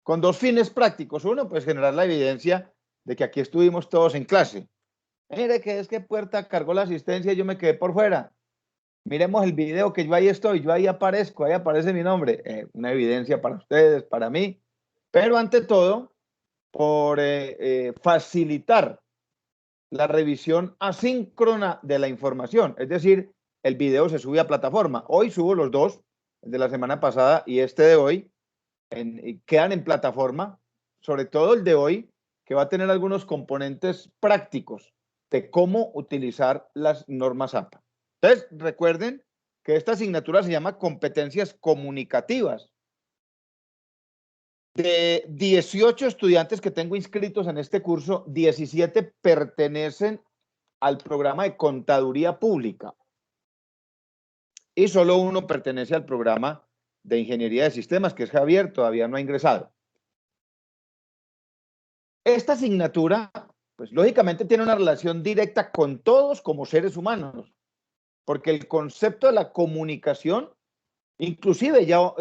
con dos fines prácticos. Uno, pues generar la evidencia de que aquí estuvimos todos en clase. Mire que es que Puerta cargó la asistencia y yo me quedé por fuera. Miremos el video que yo ahí estoy, yo ahí aparezco, ahí aparece mi nombre. Una evidencia para ustedes, para mí. Pero ante todo, por facilitar la revisión asíncrona de la información. Es decir, el video se sube a plataforma. Hoy subo los dos, el de la semana pasada y este de hoy, quedan en plataforma, sobre todo el de hoy, que va a tener algunos componentes prácticos de cómo utilizar las normas APA. Entonces, recuerden que esta asignatura se llama competencias comunicativas. De 18 estudiantes que tengo inscritos en este curso, 17 pertenecen al programa de contaduría pública y solo uno pertenece al programa de ingeniería de sistemas, que es Javier, todavía no ha ingresado. Esta asignatura, pues lógicamente tiene una relación directa con todos como seres humanos, porque el concepto de la comunicación, inclusive ya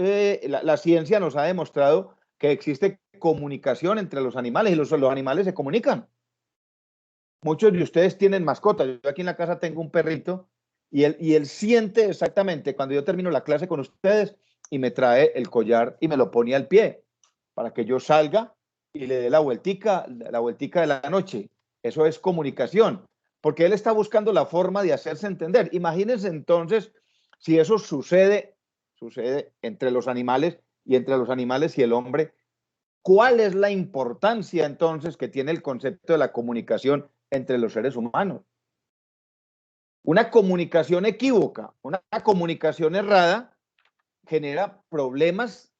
la ciencia nos ha demostrado que existe comunicación entre los animales y los animales se comunican. Muchos de ustedes tienen mascotas. Yo aquí en la casa tengo un perrito y él siente exactamente cuando yo termino la clase con ustedes y me trae el collar y me lo pone al pie para que yo salga y le dé la vueltica de la noche. Eso es comunicación, porque él está buscando la forma de hacerse entender. Imagínense entonces si eso sucede entre los animales y entre los animales y el hombre. ¿Cuál es la importancia entonces que tiene el concepto de la comunicación entre los seres humanos? Una comunicación equívoca, una comunicación errada genera problemas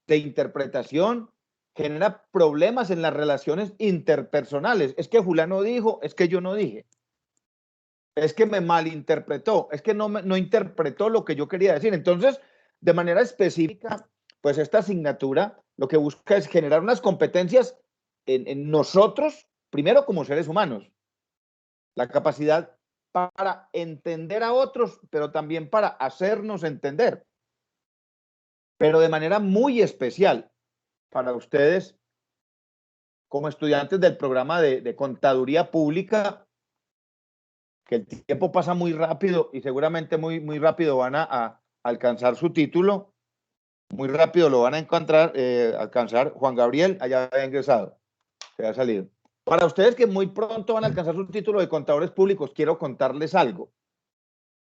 de interpretación, genera problemas en las relaciones interpersonales. Es que fulano dijo, es que yo no dije. Es que me malinterpretó, es que no interpretó lo que yo quería decir. Entonces, de manera específica, pues esta asignatura lo que busca es generar unas competencias en nosotros, primero como seres humanos, la capacidad para entender a otros, pero también para hacernos entender, pero de manera muy especial para ustedes como estudiantes del programa de contaduría pública, que el tiempo pasa muy rápido y seguramente muy rápido van a alcanzar su título, muy rápido lo van a encontrar, alcanzar. Juan Gabriel, allá ha ingresado, se ha salido. Para ustedes que muy pronto van a alcanzar su título de contadores públicos, quiero contarles algo.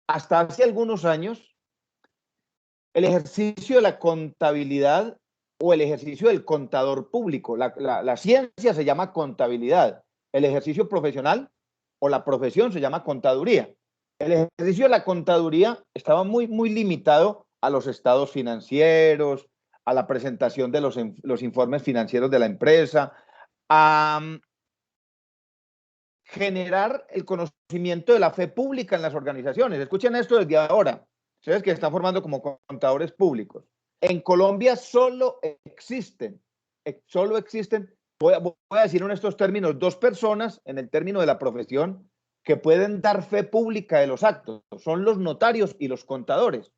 Hasta hace algunos años, el ejercicio de la contabilidad o el ejercicio del contador público, la ciencia se llama contabilidad, el ejercicio profesional o la profesión se llama contaduría. El ejercicio de la contaduría estaba muy limitado a los estados financieros, a la presentación de los informes financieros de la empresa, a generar el conocimiento de la fe pública en las organizaciones. Escuchen esto desde ahora, ustedes que están formando como contadores públicos. En Colombia solo existen, voy a decir en estos términos, dos personas en el término de la profesión que pueden dar fe pública de los actos. Son los notarios y los contadores.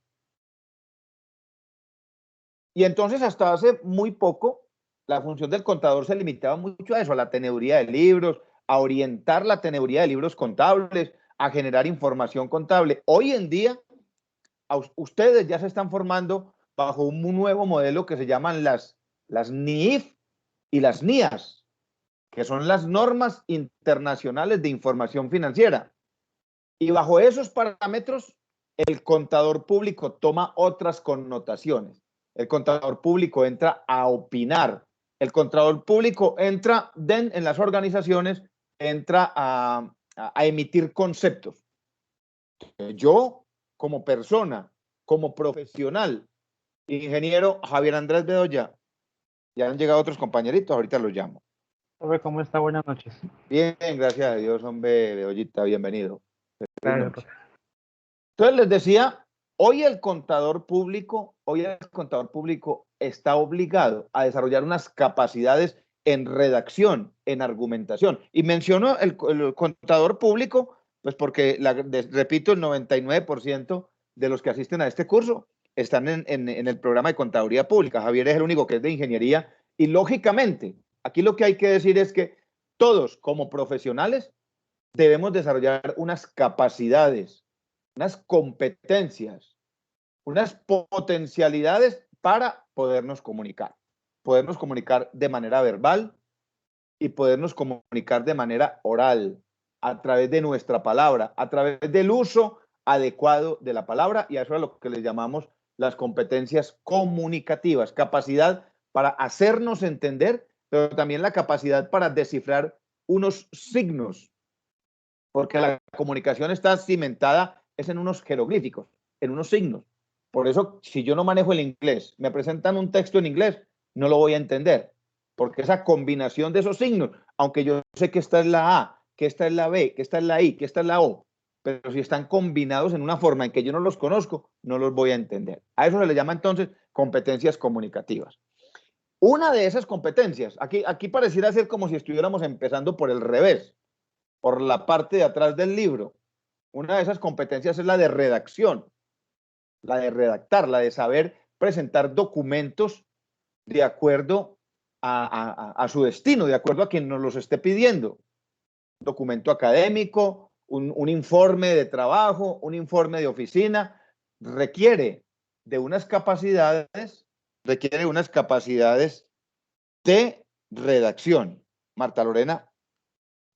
Y entonces hasta hace muy poco, la función del contador se limitaba mucho a eso, a la teneduría de libros, a orientar la teneduría de libros contables, a generar información contable. Hoy en día, ustedes ya se están formando bajo un nuevo modelo que se llaman las NIIF y las NIAS, que son las normas internacionales de información financiera. Y bajo esos parámetros, el contador público toma otras connotaciones. El contador público entra a opinar. El contador público entra en las organizaciones, entra a emitir conceptos. Yo, como persona, como profesional, ingeniero Javier Andrés Bedoya, ya han llegado otros compañeritos, ahorita los llamo. ¿Cómo está? Buenas noches. Bien, gracias a Dios, hombre, Bedoyita, bienvenido. Gracias. Entonces les decía, hoy el contador público está obligado a desarrollar unas capacidades en redacción, en argumentación. Y menciono el contador público, pues porque, repito, el 99% de los que asisten a este curso están en el programa de Contaduría Pública. Javier es el único que es de Ingeniería. Y lógicamente, aquí lo que hay que decir es que todos como profesionales debemos desarrollar unas capacidades, unas competencias, unas potencialidades para podernos comunicar de manera verbal y podernos comunicar de manera oral, a través de nuestra palabra, a través del uso adecuado de la palabra, y a eso es lo que le llamamos las competencias comunicativas, capacidad para hacernos entender, pero también la capacidad para descifrar unos signos, porque la comunicación está cimentada es en unos jeroglíficos, en unos signos. Por eso, si yo no manejo el inglés, me presentan un texto en inglés, no lo voy a entender, porque esa combinación de esos signos, aunque yo sé que esta es la A, que esta es la B, que esta es la I, que esta es la O, pero si están combinados en una forma en que yo no los conozco, no los voy a entender. A eso se le llama entonces competencias comunicativas. Una de esas competencias, aquí pareciera ser como si estuviéramos empezando por el revés, por la parte de atrás del libro. Una de esas competencias es la de redacción, la de redactar, la de saber presentar documentos de acuerdo a su destino, de acuerdo a quien nos los esté pidiendo. Documento académico, un informe de trabajo, un informe de oficina, requiere de unas capacidades de redacción. Marta Lorena,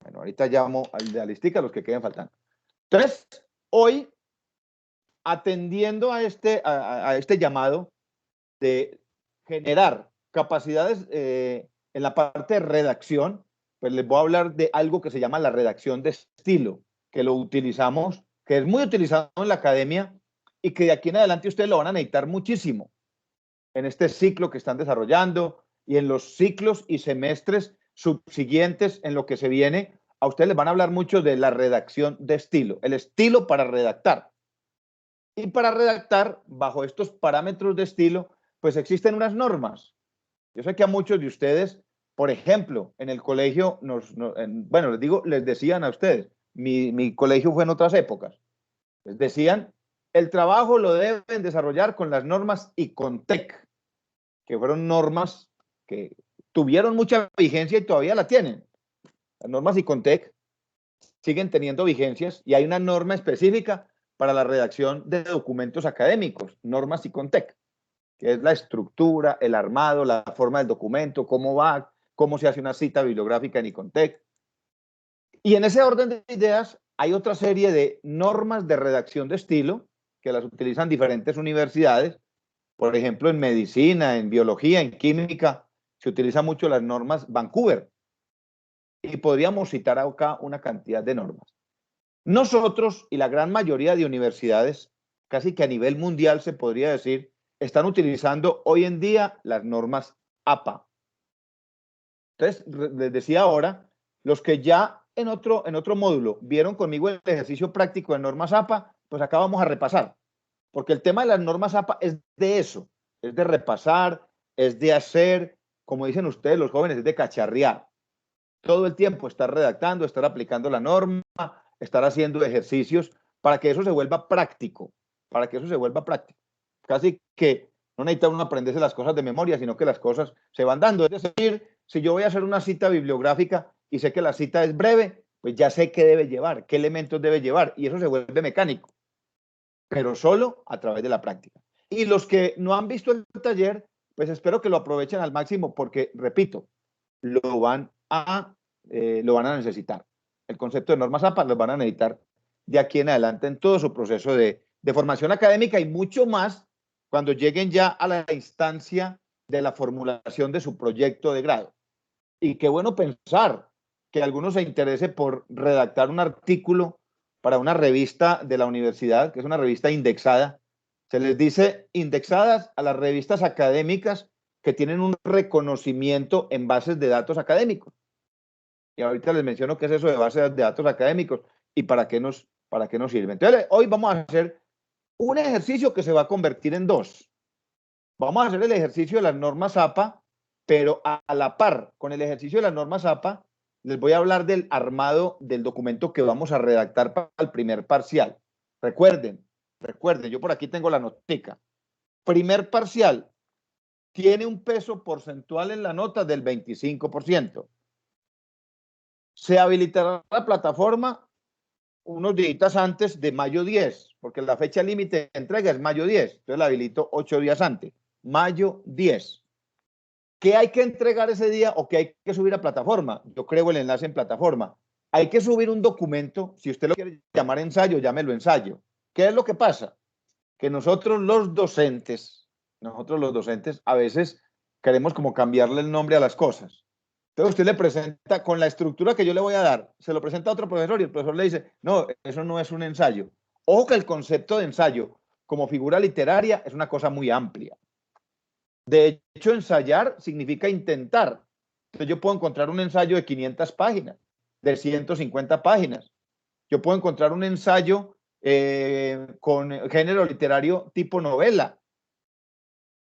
bueno, ahorita llamo al de Alistica, los que queden faltando. Entonces, hoy, atendiendo a este llamado de generar capacidades en la parte de redacción, pues les voy a hablar de algo que se llama la redacción de estilo, que lo utilizamos, que es muy utilizado en la academia y que de aquí en adelante ustedes lo van a necesitar muchísimo en este ciclo que están desarrollando y en los ciclos y semestres subsiguientes en lo que se viene. A ustedes les van a hablar mucho de la redacción de estilo, el estilo para redactar. Y para redactar, bajo estos parámetros de estilo, pues existen unas normas. Yo sé que a muchos de ustedes, por ejemplo, en el colegio, bueno, les decían a ustedes, mi colegio fue en otras épocas, les decían, el trabajo lo deben desarrollar con las normas ICONTEC, que fueron normas que tuvieron mucha vigencia y todavía la tienen. Las normas ICONTEC siguen teniendo vigencias y hay una norma específica para la redacción de documentos académicos, normas ICONTEC, que es la estructura, el armado, la forma del documento, cómo va, cómo se hace una cita bibliográfica en ICONTEC. Y en ese orden de ideas hay otra serie de normas de redacción de estilo que las utilizan diferentes universidades. Por ejemplo, en medicina, en biología, en química, se utilizan mucho las normas Vancouver. Y podríamos citar acá una cantidad de normas. Nosotros y la gran mayoría de universidades, casi que a nivel mundial se podría decir, están utilizando hoy en día las normas APA. Entonces, les decía ahora, los que ya en otro módulo vieron conmigo el ejercicio práctico de normas APA, pues acá vamos a repasar. Porque el tema de las normas APA es de eso, es de repasar, es de hacer, como dicen ustedes los jóvenes, es de cacharrear. Todo el tiempo estar redactando, estar aplicando la norma, estar haciendo ejercicios para que eso se vuelva práctico, para que eso se vuelva práctico. Casi que no necesita uno aprenderse las cosas de memoria, sino que las cosas se van dando. Es decir, si yo voy a hacer una cita bibliográfica y sé que la cita es breve, pues ya sé qué debe llevar, qué elementos debe llevar, y eso se vuelve mecánico, pero solo a través de la práctica. Y los que no han visto el taller, pues espero que lo aprovechen al máximo porque, repito, lo van a necesitar. El concepto de normas APA lo van a necesitar de aquí en adelante en todo su proceso de formación académica y mucho más cuando lleguen ya a la instancia de la formulación de su proyecto de grado. Y qué bueno pensar que alguno se interese por redactar un artículo para una revista de la universidad, que es una revista indexada. Se les dice indexadas a las revistas académicas que tienen un reconocimiento en bases de datos académicos. Y ahorita les menciono qué es eso de bases de datos académicos y para qué nos sirve. Entonces, hoy vamos a hacer un ejercicio que se va a convertir en dos. Vamos a hacer el ejercicio de las normas APA, pero a la par con el ejercicio de las normas APA, les voy a hablar del armado del documento que vamos a redactar para el primer parcial. Recuerden, yo por aquí tengo la notica. primer parcial tiene un peso porcentual en la nota del 25%. Se habilitará la plataforma unos días antes de mayo 10, porque la fecha límite de entrega es mayo 10, entonces la habilito 8 días antes, mayo 10. ¿Qué hay que entregar ese día o qué hay que subir a plataforma? Yo creo el enlace en plataforma. Hay que subir un documento, si usted lo quiere llamar ensayo, llámelo ensayo. ¿Qué es lo que pasa? Que nosotros los docentes, a veces queremos como cambiarle el nombre a las cosas. Entonces usted le presenta con la estructura que yo le voy a dar, se lo presenta a otro profesor y el profesor le dice, no, eso no es un ensayo. Ojo que el concepto de ensayo como figura literaria es una cosa muy amplia. De hecho, ensayar significa intentar. Entonces yo puedo encontrar un ensayo de 500 páginas, de 150 páginas. Yo puedo encontrar un ensayo con género literario tipo novela.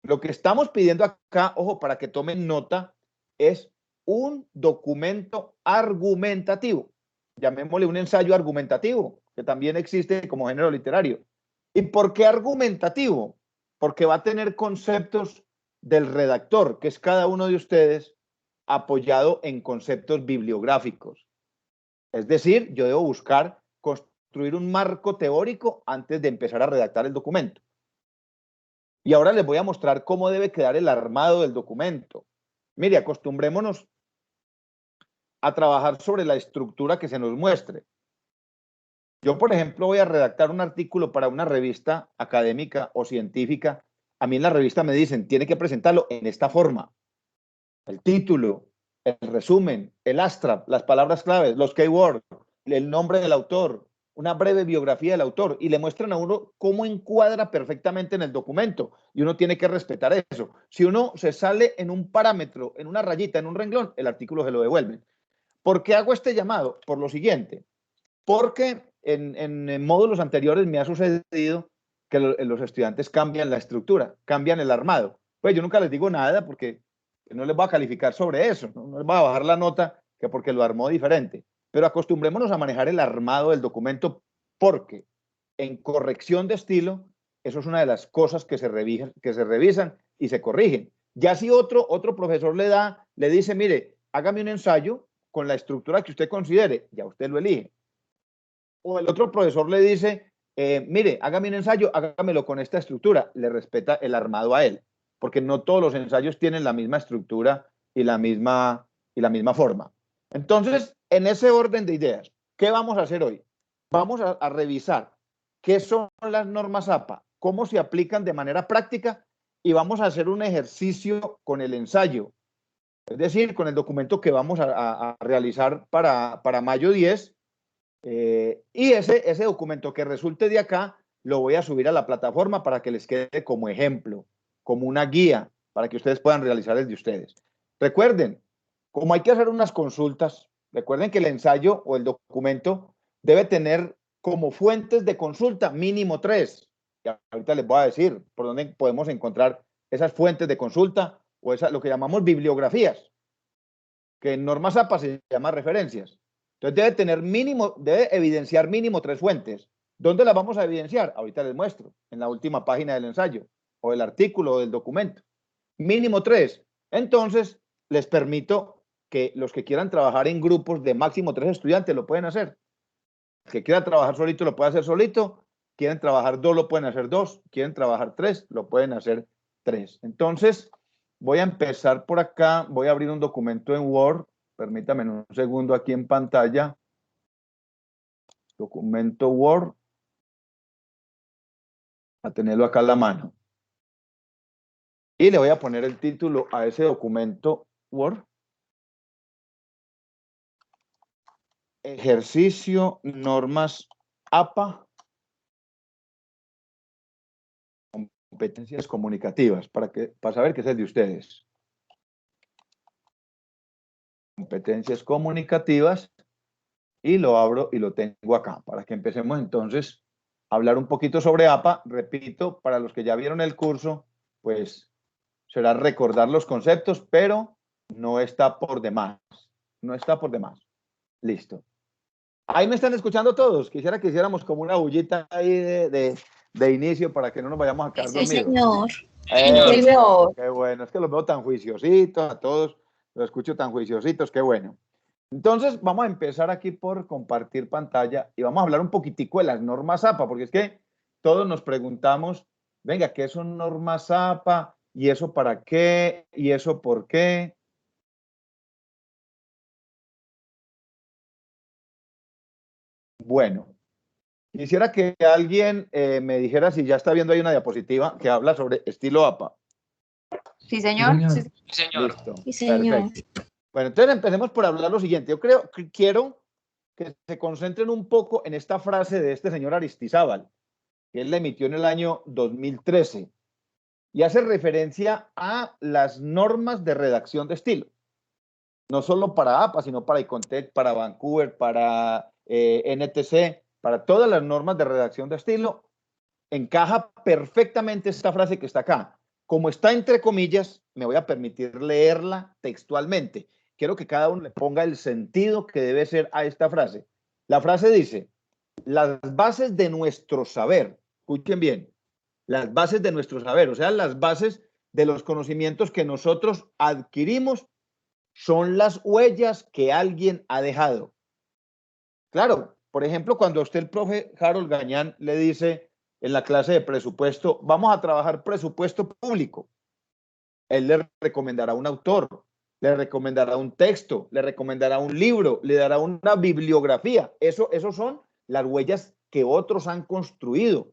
Lo que estamos pidiendo acá, ojo, para que tomen nota, es un documento argumentativo. Llamémosle un ensayo argumentativo, que también existe como género literario. ¿Y por qué argumentativo? Porque va a tener conceptos del redactor, que es cada uno de ustedes, apoyado en conceptos bibliográficos. Es decir, yo debo buscar construir un marco teórico antes de empezar a redactar el documento. Y ahora les voy a mostrar cómo debe quedar el armado del documento. Mire, acostumbrémonos a trabajar sobre la estructura que se nos muestre. Yo, por ejemplo, voy a redactar un artículo para una revista académica o científica. A mí en la revista me dicen, tiene que presentarlo en esta forma. El título, el resumen, el abstract, las palabras claves, los keywords, el nombre del autor, una breve biografía del autor, y le muestran a uno cómo encuadra perfectamente en el documento, y uno tiene que respetar eso. Si uno se sale en un parámetro, en una rayita, en un renglón, el artículo se lo devuelven. ¿Por qué hago este llamado? Por lo siguiente, porque en módulos anteriores me ha sucedido que los estudiantes cambian la estructura, cambian el armado. Pues yo nunca les digo nada porque no les voy a calificar sobre eso, no les voy a bajar la nota que porque lo armó diferente. Pero acostumbrémonos a manejar el armado del documento porque en corrección de estilo, eso es una de las cosas que se revisan y se corrigen. Ya si otro profesor le dice, mire, hágame un ensayo con la estructura que usted considere, ya usted lo elige. O el otro profesor le dice, mire, hágame un ensayo, hágamelo con esta estructura, le respeta el armado a él, porque no todos los ensayos tienen la misma estructura y la misma forma. Entonces, en ese orden de ideas, ¿qué vamos a hacer hoy? Vamos a revisar qué son las normas APA, cómo se aplican de manera práctica y vamos a hacer un ejercicio con el ensayo, es decir, con el documento que vamos a realizar para mayo 10. Y ese documento que resulte de acá lo voy a subir a la plataforma para que les quede como ejemplo, como una guía, para que ustedes puedan realizar el de ustedes. Recuerden, como hay que hacer unas consultas, recuerden que el ensayo o el documento debe tener como fuentes de consulta mínimo 3. Y ahorita les voy a decir por dónde podemos encontrar esas fuentes de consulta o lo que llamamos bibliografías, que en normas APA se llama referencias. Entonces debe evidenciar mínimo 3 fuentes. ¿Dónde las vamos a evidenciar? Ahorita les muestro, en la última página del ensayo, o del artículo, o del documento. Mínimo 3. Entonces, les permito que los que quieran trabajar en grupos de máximo 3 estudiantes lo pueden hacer. El que quiera trabajar solito lo puede hacer solito. Quieren trabajar 2, lo pueden hacer 2. Quieren trabajar 3, lo pueden hacer 3. Entonces, voy a empezar por acá. Voy a abrir un documento en Word. Permítame un segundo aquí en pantalla. Documento Word. A tenerlo acá en la mano. Y le voy a poner el título a ese documento Word. Ejercicio normas APA. Competencias comunicativas, para saber qué es el de ustedes. Competencias comunicativas. Y lo abro y lo tengo acá, para que empecemos entonces a hablar un poquito sobre APA. Repito, para los que ya vieron el curso, pues será recordar los conceptos, pero no está por demás. No está por demás. Listo. Ahí me están escuchando todos. Quisiera que hiciéramos como una bullita ahí de de inicio para que no nos vayamos a quedar Sí, dormidos. señor. Señor. Qué bueno, es que los veo tan juiciositos a todos, los escucho tan juiciositos, qué bueno. Entonces, vamos a empezar aquí por compartir pantalla y vamos a hablar un poquitico de las normas APA, porque es que todos nos preguntamos, venga, ¿qué son normas APA? ¿Y eso para qué? ¿Y eso por qué? Bueno, quisiera que alguien me dijera si ya está viendo ahí una diapositiva que habla sobre estilo APA. Sí, señor. señor. Sí, Listo. Sí, señor. Perfecto. Bueno, entonces empecemos por hablar lo siguiente. Yo quiero que se concentren un poco en esta frase de este señor Aristizábal, que él la emitió en el año 2013 y hace referencia a las normas de redacción de estilo. No solo para APA, sino para Icontec, para Vancouver, para NTC, para todas las normas de redacción de estilo, encaja perfectamente esta frase que está acá. Como está entre comillas, me voy a permitir leerla textualmente. Quiero que cada uno le ponga el sentido que debe ser a esta frase. La frase dice, las bases de nuestro saber, escuchen bien, las bases de nuestro saber, o sea, las bases de los conocimientos que nosotros adquirimos son las huellas que alguien ha dejado. Claro, por ejemplo, cuando a usted el profe Harold Gañán le dice en la clase de presupuesto, vamos a trabajar presupuesto público, él le recomendará un autor, le recomendará un texto, le recomendará un libro, le dará una bibliografía. Eso son las huellas que otros han construido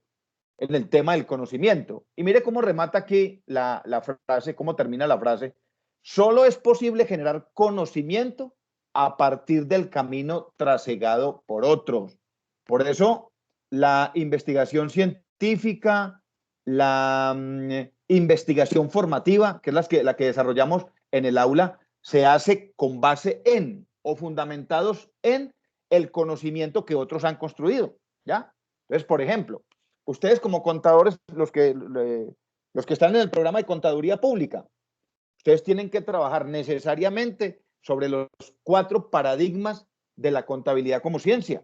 en el tema del conocimiento. Y mire cómo remata aquí la frase, cómo termina la frase. Solo es posible generar conocimiento a partir del camino trasegado por otros. Por eso, la investigación científica, la investigación formativa, que es la que desarrollamos en el aula, se hace con base en o fundamentados en el conocimiento que otros han construido, ¿ya? Entonces, por ejemplo, ustedes como contadores, los que están en el programa de contaduría pública, ustedes tienen que trabajar necesariamente sobre los 4 paradigmas de la contabilidad como ciencia.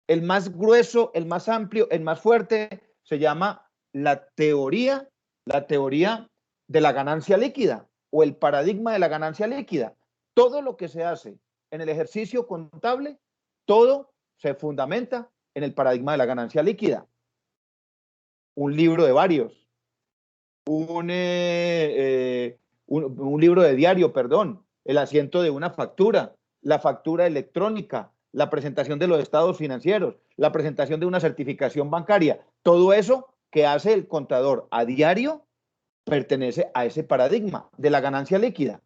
El más grueso, el más amplio, el más fuerte se llama la teoría de la ganancia líquida o el paradigma de la ganancia líquida. Todo lo que se hace en el ejercicio contable, todo se fundamenta en el paradigma de la ganancia líquida. Un libro de varios, un libro de diario, perdón, el asiento de una factura, la factura electrónica, la presentación de los estados financieros, la presentación de una certificación bancaria, todo eso que hace el contador a diario pertenece a ese paradigma de la ganancia líquida.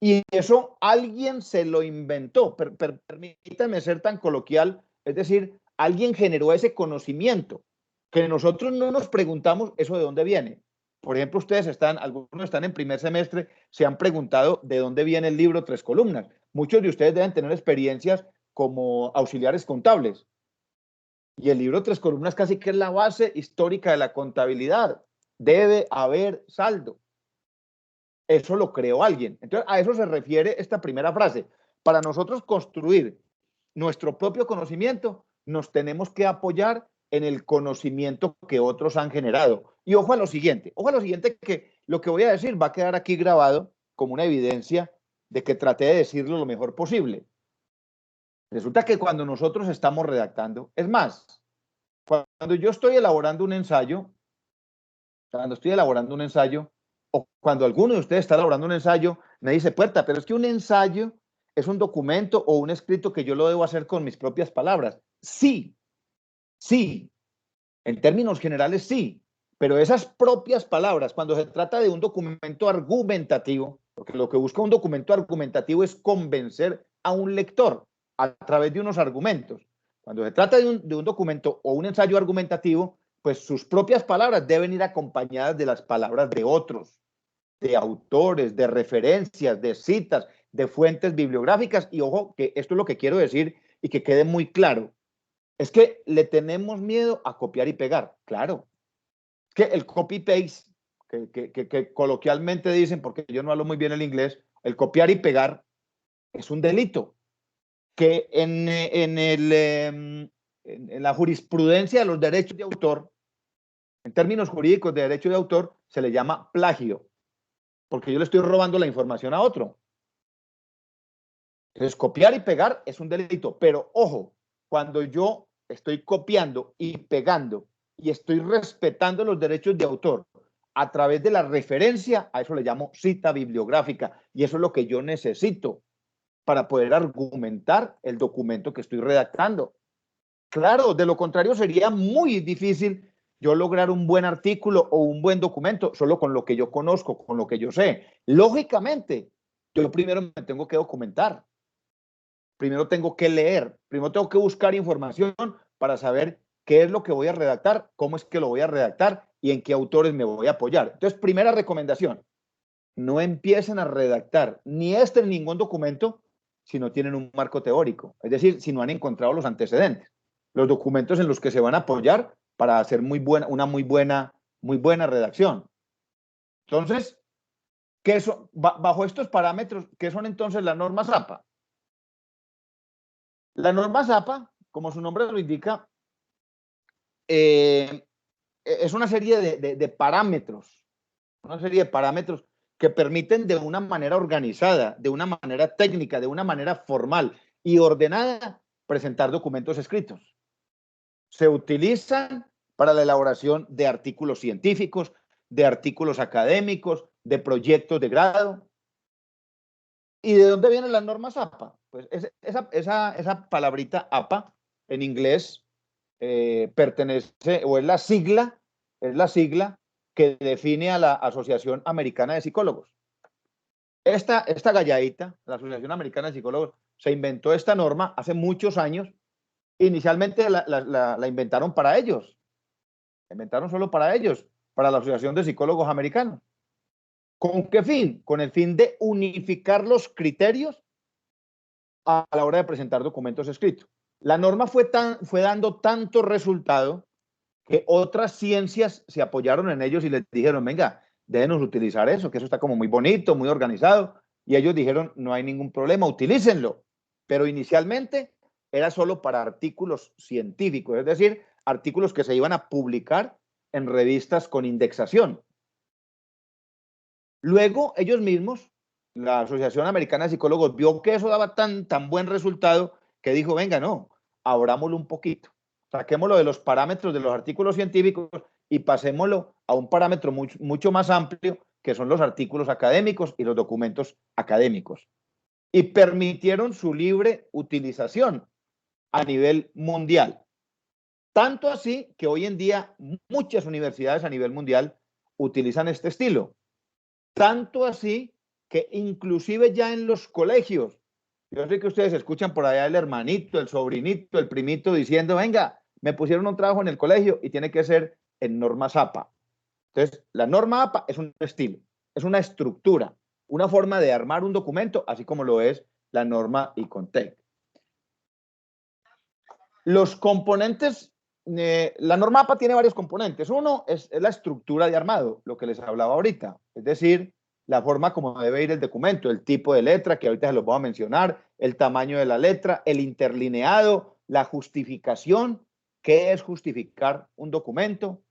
Y eso alguien se lo inventó, permítanme ser tan coloquial, es decir, alguien generó ese conocimiento que nosotros no nos preguntamos eso de dónde viene. Por ejemplo, algunos están en primer semestre, se han preguntado de dónde viene el libro Tres Columnas. Muchos de ustedes deben tener experiencias como auxiliares contables. Y el libro Tres Columnas casi que es la base histórica de la contabilidad. Debe haber saldo. Eso lo creó alguien. Entonces, a eso se refiere esta primera frase. Para nosotros construir nuestro propio conocimiento, nos tenemos que apoyar en el conocimiento que otros han generado. Y ojo a lo siguiente, que lo que voy a decir va a quedar aquí grabado como una evidencia de que traté de decirlo lo mejor posible. Resulta que cuando nosotros estamos redactando, es más, cuando yo estoy elaborando un ensayo, o cuando alguno de ustedes está elaborando un ensayo, me dice, Puerta, pero es que un ensayo es un documento o un escrito que yo lo debo hacer con mis propias palabras. Sí, en términos generales sí, pero esas propias palabras, cuando se trata de un documento argumentativo, porque lo que busca un documento argumentativo es convencer a un lector a través de unos argumentos. Cuando se trata de un documento o un ensayo argumentativo, pues sus propias palabras deben ir acompañadas de las palabras de otros, de autores, de referencias, de citas, de fuentes bibliográficas. Y ojo, que esto es lo que quiero decir y que quede muy claro. Es que le tenemos miedo a copiar y pegar. Claro. Es que el copy-paste, que coloquialmente dicen, porque yo no hablo muy bien el inglés, el copiar y pegar es un delito. Que en la jurisprudencia de los derechos de autor, En términos jurídicos de derecho de autor, se le llama plagio, porque yo le estoy robando la información a otro. Entonces, copiar y pegar es un delito, pero ojo, cuando yo estoy copiando y pegando y estoy respetando los derechos de autor a través de la referencia, a eso le llamo cita bibliográfica, y eso es lo que yo necesito para poder argumentar el documento que estoy redactando. Claro, de lo contrario sería muy difícil yo lograr un buen artículo o un buen documento solo con lo que yo conozco, con lo que yo sé. Lógicamente, yo primero me tengo que documentar, primero tengo que leer, primero tengo que buscar información para saber qué es lo que voy a redactar, cómo es que lo voy a redactar y en qué autores me voy a apoyar. Entonces, primera recomendación, no empiecen a redactar ni ningún documento si no tienen un marco teórico, es decir, si no han encontrado los antecedentes, los documentos en los que se van a apoyar para hacer una muy buena redacción. Entonces, bajo estos parámetros, ¿qué son entonces las normas APA? La norma APA, como su nombre lo indica, es una serie de parámetros, que permiten de una manera organizada, de una manera técnica, de una manera formal y ordenada presentar documentos escritos. Se utilizan para la elaboración de artículos científicos, de artículos académicos, de proyectos de grado. ¿Y de dónde vienen las normas APA? Pues esa palabrita APA en inglés pertenece o es la sigla que define a la Asociación Americana de Psicólogos. Esta galladita, la Asociación Americana de Psicólogos, se inventó esta norma hace muchos años. Inicialmente la inventaron para ellos. La inventaron solo para ellos, para la Asociación de Psicólogos Americanos. ¿Con qué fin? Con el fin de unificar los criterios a la hora de presentar documentos escritos. La norma fue dando tanto resultado que otras ciencias se apoyaron en ellos y les dijeron, venga, déjenos utilizar eso, que eso está como muy bonito, muy organizado. Y ellos dijeron, no hay ningún problema, utilícenlo. Pero inicialmente era solo para artículos científicos, es decir, artículos que se iban a publicar en revistas con indexación. Luego, ellos mismos, la Asociación Americana de Psicólogos, vio que eso daba tan buen resultado que dijo, venga, no, abrámoslo un poquito. Saquémoslo de los parámetros de los artículos científicos y pasémoslo a un parámetro mucho más amplio, que son los artículos académicos y los documentos académicos. Y permitieron su libre utilización a nivel mundial. Tanto así que hoy en día muchas universidades a nivel mundial utilizan este estilo. Tanto así que inclusive ya en los colegios, yo sé que ustedes escuchan por allá el hermanito, el sobrinito, el primito diciendo, venga, me pusieron un trabajo en el colegio y tiene que ser en normas APA. Entonces, la norma APA es un estilo, es una estructura, una forma de armar un documento, así como lo es la norma ICONTEC. Los componentes, la norma APA tiene varios componentes. Uno es la estructura de armado, lo que les hablaba ahorita, es decir, la forma como debe ir el documento, el tipo de letra, que ahorita se los voy a mencionar, el tamaño de la letra, el interlineado, la justificación, qué es justificar un documento.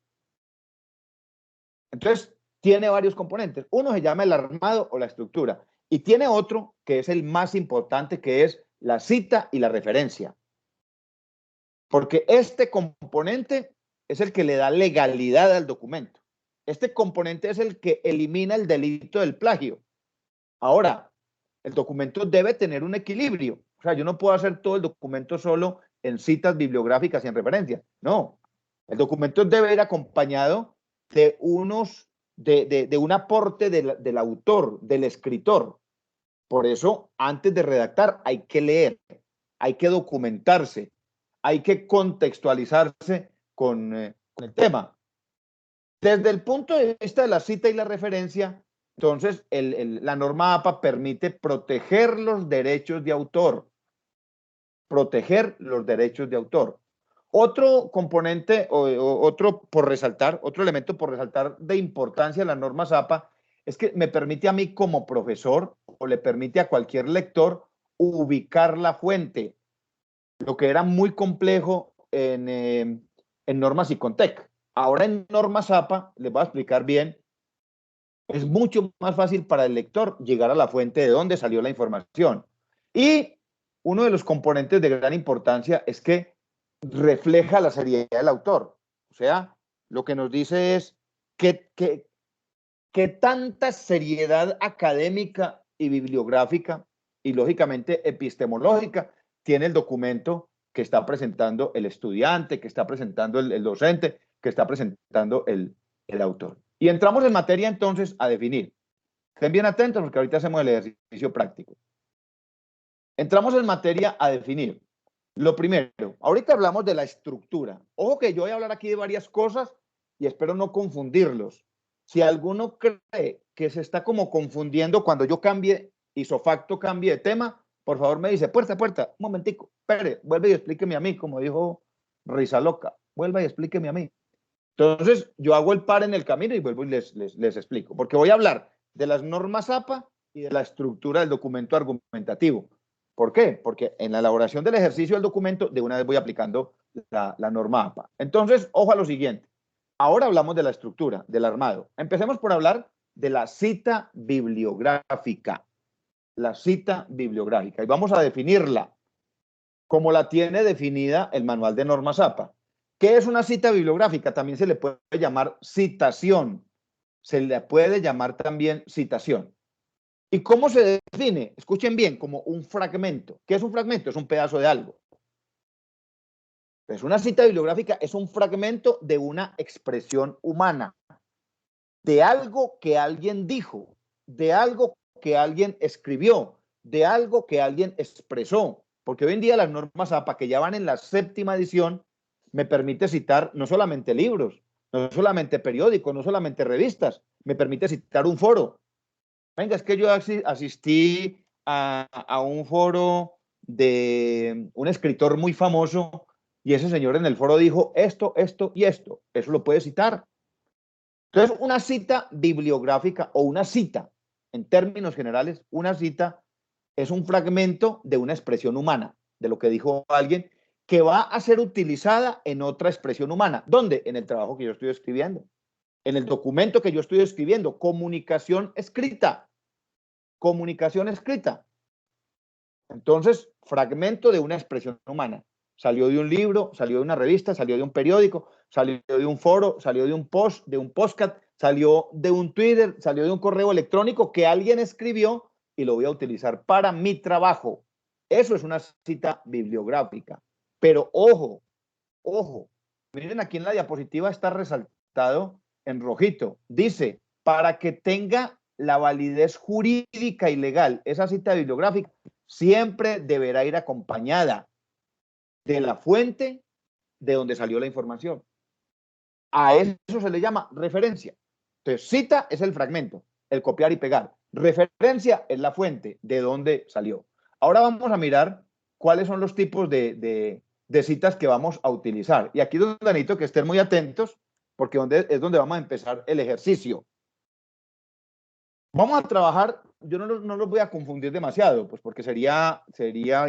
Entonces, tiene varios componentes. Uno se llama el armado o la estructura, y tiene otro que es el más importante, que es la cita y la referencia. Porque este componente es el que le da legalidad al documento. Este componente es el que elimina el delito del plagio. Ahora, el documento debe tener un equilibrio. O sea, yo no puedo hacer todo el documento solo en citas bibliográficas y en referencias. No. El documento debe ir acompañado de un aporte del autor, del escritor. Por eso, antes de redactar, hay que leer, hay que documentarse, hay que contextualizarse con el tema. Desde el punto de vista de la cita y la referencia, entonces la norma APA permite proteger los derechos de autor. Proteger los derechos de autor. Otro componente otro elemento por resaltar de importancia de las normas APA es que me permite a mí como profesor o le permite a cualquier lector ubicar la fuente, lo que era muy complejo en normas ICONTEC. Ahora en normas APA, les voy a explicar bien, es mucho más fácil para el lector llegar a la fuente de dónde salió la información. Y uno de los componentes de gran importancia es que refleja la seriedad del autor. O sea, lo que nos dice es que tanta seriedad académica y bibliográfica y lógicamente epistemológica tiene el documento que está presentando el estudiante, que está presentando el docente, que está presentando el autor. Y entramos en materia entonces a definir. Estén bien atentos porque ahorita hacemos el ejercicio práctico. Entramos en materia a definir. Lo primero, ahorita hablamos de la estructura. Ojo que yo voy a hablar aquí de varias cosas y espero no confundirlos. Si alguno cree que se está como confundiendo cuando yo cambie, isofacto cambie de tema, por favor me dice, puerta, un momentico, espere, vuelve y explíqueme a mí, como dijo Risa Loca, vuelva y explíqueme a mí. Entonces, yo hago el par en el camino y vuelvo y les explico, porque voy a hablar de las normas APA y de la estructura del documento argumentativo. ¿Por qué? Porque en la elaboración del ejercicio del documento, de una vez voy aplicando la norma APA. Entonces, ojo a lo siguiente. Ahora hablamos de la estructura, del armado. Empecemos por hablar de la cita bibliográfica. La cita bibliográfica. Y vamos a definirla como la tiene definida el manual de normas APA. ¿Qué es una cita bibliográfica? También se le puede llamar citación. Se le puede llamar también citación. ¿Y cómo se define? Escuchen bien, como un fragmento. ¿Qué es un fragmento? Es un pedazo de algo. Pues una cita bibliográfica es un fragmento de una expresión humana, de algo que alguien dijo, de algo que alguien escribió, de algo que alguien expresó. Porque hoy en día las normas APA, que ya van en la 7ª edición, me permite citar no solamente libros, no solamente periódicos, no solamente revistas, me permite citar un foro. Venga, es que yo asistí a un foro de un escritor muy famoso y ese señor en el foro dijo esto, esto y esto. Eso lo puede citar. Entonces, una cita bibliográfica o una cita, en términos generales, una cita es un fragmento de una expresión humana, de lo que dijo alguien, que va a ser utilizada en otra expresión humana. ¿Dónde? En el trabajo que yo estoy escribiendo, en el documento que yo estoy escribiendo, comunicación escrita. Comunicación escrita. Entonces, fragmento de una expresión humana. Salió de un libro, salió de una revista, salió de un periódico, salió de un foro, salió de un post, de un podcast, salió de un Twitter, salió de un correo electrónico que alguien escribió y lo voy a utilizar para mi trabajo. Eso es una cita bibliográfica. Pero ojo, ojo, miren aquí en la diapositiva está resaltado en rojito. Dice, para que tenga la validez jurídica y legal, esa cita bibliográfica siempre deberá ir acompañada de la fuente de donde salió la información. A eso se le llama referencia. Entonces, cita es el fragmento, el copiar y pegar. Referencia es la fuente de donde salió. Ahora vamos a mirar cuáles son los tipos de citas que vamos a utilizar. Y aquí es donde necesito que estén muy atentos, porque es donde vamos a empezar el ejercicio. Vamos a trabajar, yo no los voy a confundir demasiado, pues porque sería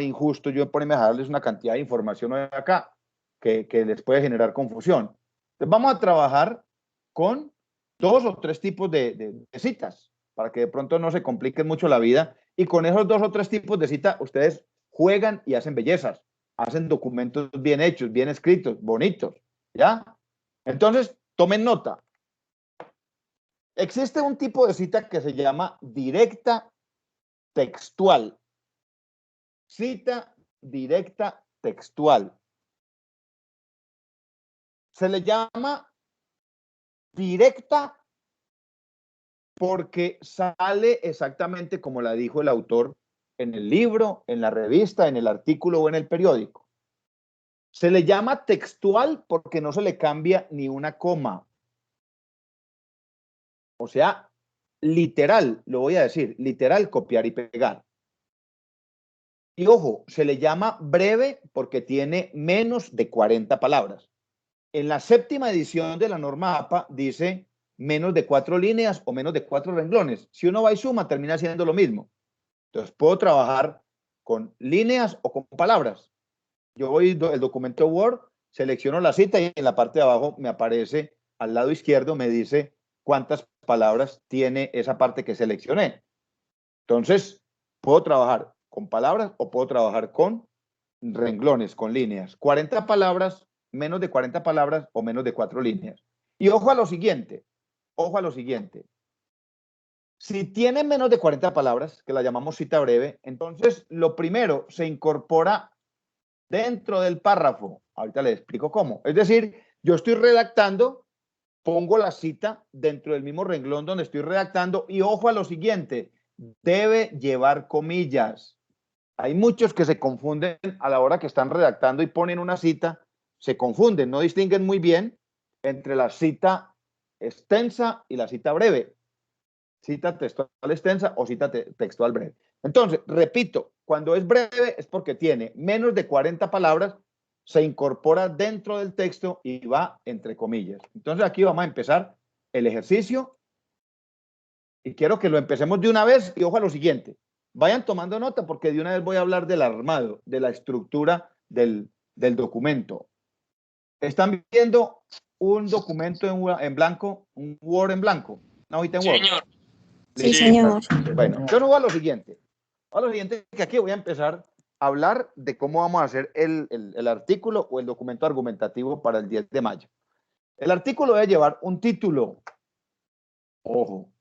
injusto yo ponerme a darles una cantidad de información acá que les puede generar confusión. Entonces vamos a trabajar con 2 o 3 tipos de citas, para que de pronto no se compliquen mucho la vida, y con esos 2 o 3 tipos de cita ustedes juegan y hacen bellezas, hacen documentos bien hechos, bien escritos, bonitos, ¿ya? Entonces, tomen nota. Existe un tipo de cita que se llama directa textual. Cita directa textual. Se le llama directa porque sale exactamente como la dijo el autor en el libro, en la revista, en el artículo o en el periódico. Se le llama textual porque no se le cambia ni una coma. O sea, literal, lo voy a decir, literal, copiar y pegar. Y ojo, se le llama breve porque tiene menos de 40 palabras. En la 7ª edición de la norma APA dice menos de 4 líneas o menos de 4 renglones. Si uno va y suma, termina siendo lo mismo. Entonces, puedo trabajar con líneas o con palabras. Yo voy el documento Word, selecciono la cita y en la parte de abajo me aparece al lado izquierdo me dice cuántas palabras tiene esa parte que seleccioné. Entonces, puedo trabajar con palabras o puedo trabajar con renglones, con líneas. 40 palabras, menos de 40 palabras o menos de 4 líneas. Y ojo a lo siguiente, ojo a lo siguiente. Si tiene menos de 40 palabras, que la llamamos cita breve, entonces lo primero se incorpora dentro del párrafo. Ahorita les explico cómo. Es decir, yo estoy redactando, pongo la cita dentro del mismo renglón donde estoy redactando y ojo a lo siguiente, debe llevar comillas. Hay muchos que se confunden a la hora que están redactando y ponen una cita, se confunden, no distinguen muy bien entre la cita extensa y la cita breve. Cita textual extensa o cita textual breve. Entonces, repito, cuando es breve es porque tiene menos de 40 palabras, se incorpora dentro del texto y va entre comillas. Entonces aquí vamos a empezar el ejercicio y quiero que lo empecemos de una vez y ojo a lo siguiente. Vayan tomando nota porque de una vez voy a hablar del armado, de la estructura del documento. ¿Están viendo un documento en blanco, un Word en blanco? ¿Una hojita en Word? Señor. Sí, señor. Bueno, yo no voy a lo siguiente. A lo siguiente que aquí voy a empezar a hablar de cómo vamos a hacer el artículo o el documento argumentativo para el 10 de mayo. El artículo debe llevar un título. Ojo.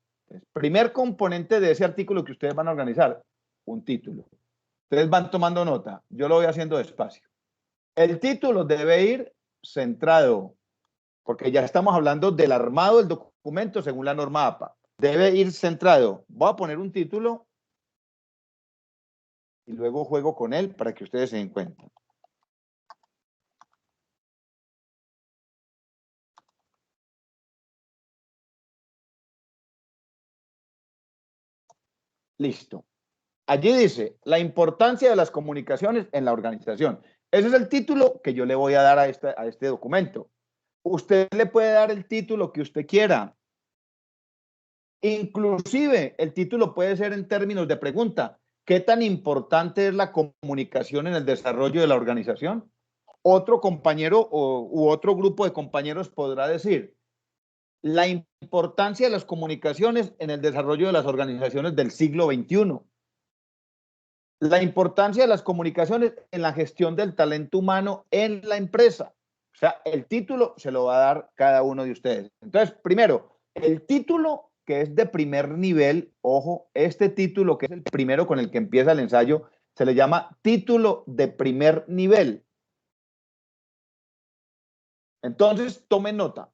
Primer componente de ese artículo que ustedes van a organizar, un título. Ustedes van tomando nota. Yo lo voy haciendo despacio. El título debe ir centrado, porque ya estamos hablando del armado del documento según la norma APA. Debe ir centrado. Voy a poner un título y luego juego con él para que ustedes se den cuenta. Listo. Allí dice, la importancia de las comunicaciones en la organización. Ese es el título que yo le voy a dar a este documento. Usted le puede dar el título que usted quiera. Inclusive, el título puede ser en términos de pregunta. ¿Qué tan importante es la comunicación en el desarrollo de la organización? Otro compañero u otro grupo de compañeros podrá decir, la importancia de las comunicaciones en el desarrollo de las organizaciones del siglo XXI. La importancia de las comunicaciones en la gestión del talento humano en la empresa. O sea, el título se lo va a dar cada uno de ustedes. Entonces, primero, el título que es de primer nivel, ojo, este título que es el primero con el que empieza el ensayo, se le llama título de primer nivel. Entonces, tomen nota.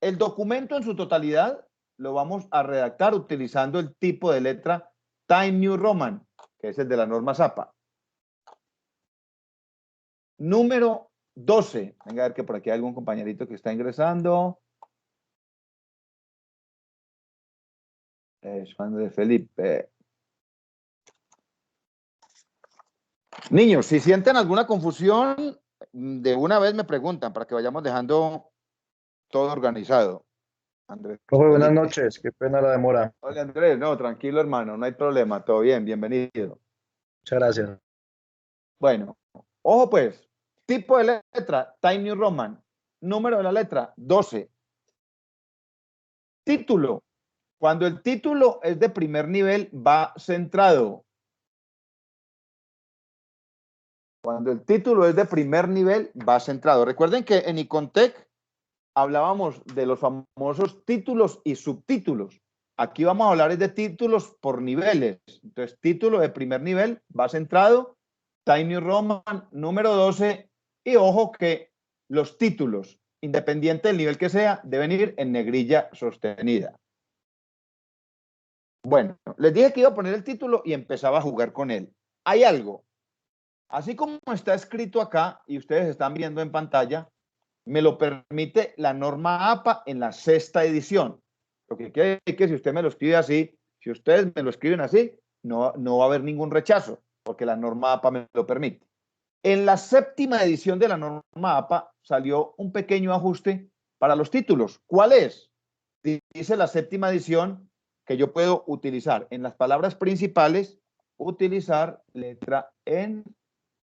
El documento en su totalidad lo vamos a redactar utilizando el tipo de letra Time New Roman, que es el de la norma ZAPA. Número 12. Venga a ver que por aquí hay algún compañerito que está ingresando. Juan de Felipe. Niños, si sienten alguna confusión, de una vez me preguntan para que vayamos dejando todo organizado. Andrés. Buenas noches, qué pena la demora. Hola Andrés, no, tranquilo hermano, no hay problema, todo bien, bienvenido. Muchas gracias. Bueno, ojo pues, tipo de letra, Time New Roman, número de la letra, 12. Título, cuando el título es de primer nivel, va centrado. Cuando el título es de primer nivel, va centrado. Recuerden que en Icontec hablábamos de los famosos títulos y subtítulos. Aquí vamos a hablar de títulos por niveles. Entonces, título de primer nivel va centrado, Time New Roman, número 12. Y ojo que los títulos, independiente del nivel que sea, deben ir en negrilla sostenida. Bueno, les dije que iba a poner el título y empezaba a jugar con él. Hay algo. Así como está escrito acá y ustedes están viendo en pantalla, me lo permite la norma APA en la 6ª edición. Lo que quiere decir que si usted me lo escribe así, si ustedes me lo escriben así, no va a haber ningún rechazo, porque la norma APA me lo permite. En la 7ª edición de la norma APA salió un pequeño ajuste para los títulos. ¿Cuál es? Dice la 7ª edición que yo puedo utilizar en las palabras principales, utilizar letra en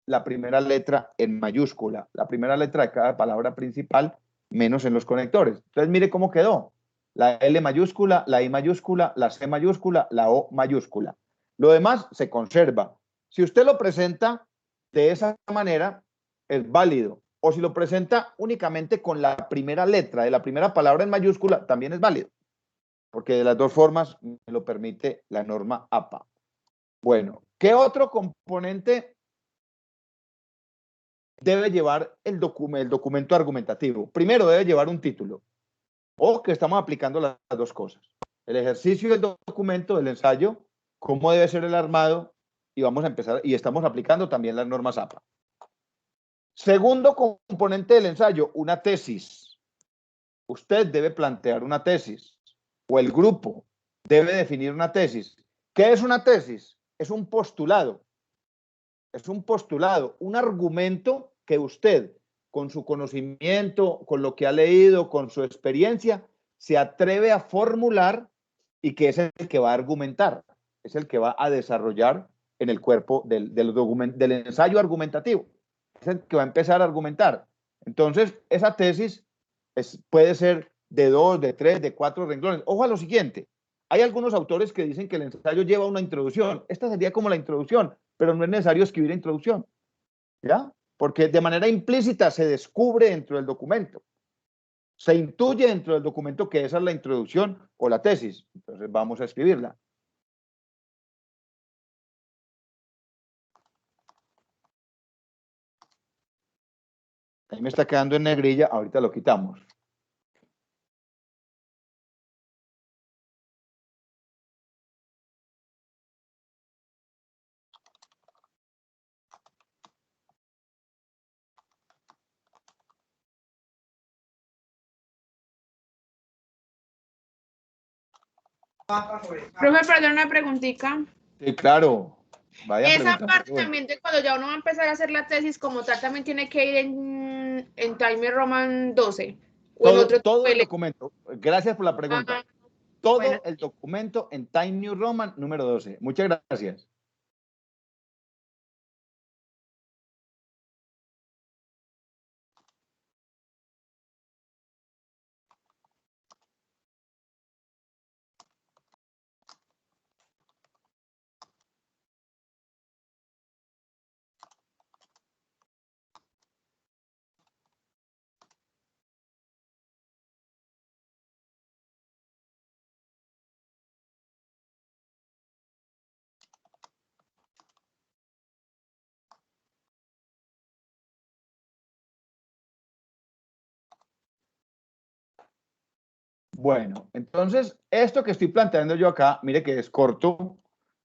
la primera letra en mayúscula. La primera letra de cada palabra principal menos en los conectores. Entonces, mire cómo quedó. La L mayúscula, la I mayúscula, la C mayúscula, la O mayúscula. Lo demás se conserva. Si usted lo presenta de esa manera, es válido. O si lo presenta únicamente con la primera letra de la primera palabra en mayúscula, también es válido. Porque de las dos formas me lo permite la norma APA. Bueno, ¿qué otro componente debe llevar el documento argumentativo? Primero, debe llevar un título. O que estamos aplicando las dos cosas. El ejercicio del documento, del ensayo, cómo debe ser el armado, y vamos a empezar, y estamos aplicando también las normas APA. Segundo componente del ensayo, una tesis. Usted debe plantear una tesis, o el grupo debe definir una tesis. ¿Qué es una tesis? Es un postulado. Es un postulado, un argumento que usted, con su conocimiento, con lo que ha leído, con su experiencia, se atreve a formular y que es el que va a argumentar, es el que va a desarrollar en el cuerpo del ensayo argumentativo, es el que va a empezar a argumentar. Entonces, esa tesis puede ser de 2, de 3, de 4 renglones. Ojo a lo siguiente, hay algunos autores que dicen que el ensayo lleva una introducción. Esta sería como la introducción, pero no es necesario escribir introducción, ¿ya? Porque de manera implícita se descubre dentro del documento. Se intuye dentro del documento que esa es la introducción o la tesis. Entonces vamos a escribirla. Ahí me está quedando en negrilla, ahorita lo quitamos. Profe, perdón, una preguntita. Sí, claro. Vaya Esa preguntando. parte también de cuando ya uno va a empezar a hacer la tesis como tal, también tiene que ir en Time Roman 12. O en otro Todo el documento. Gracias por la pregunta. Todo bueno. el documento en Time New Roman número 12. Muchas gracias. Bueno, entonces, esto que estoy planteando yo acá, mire que es corto,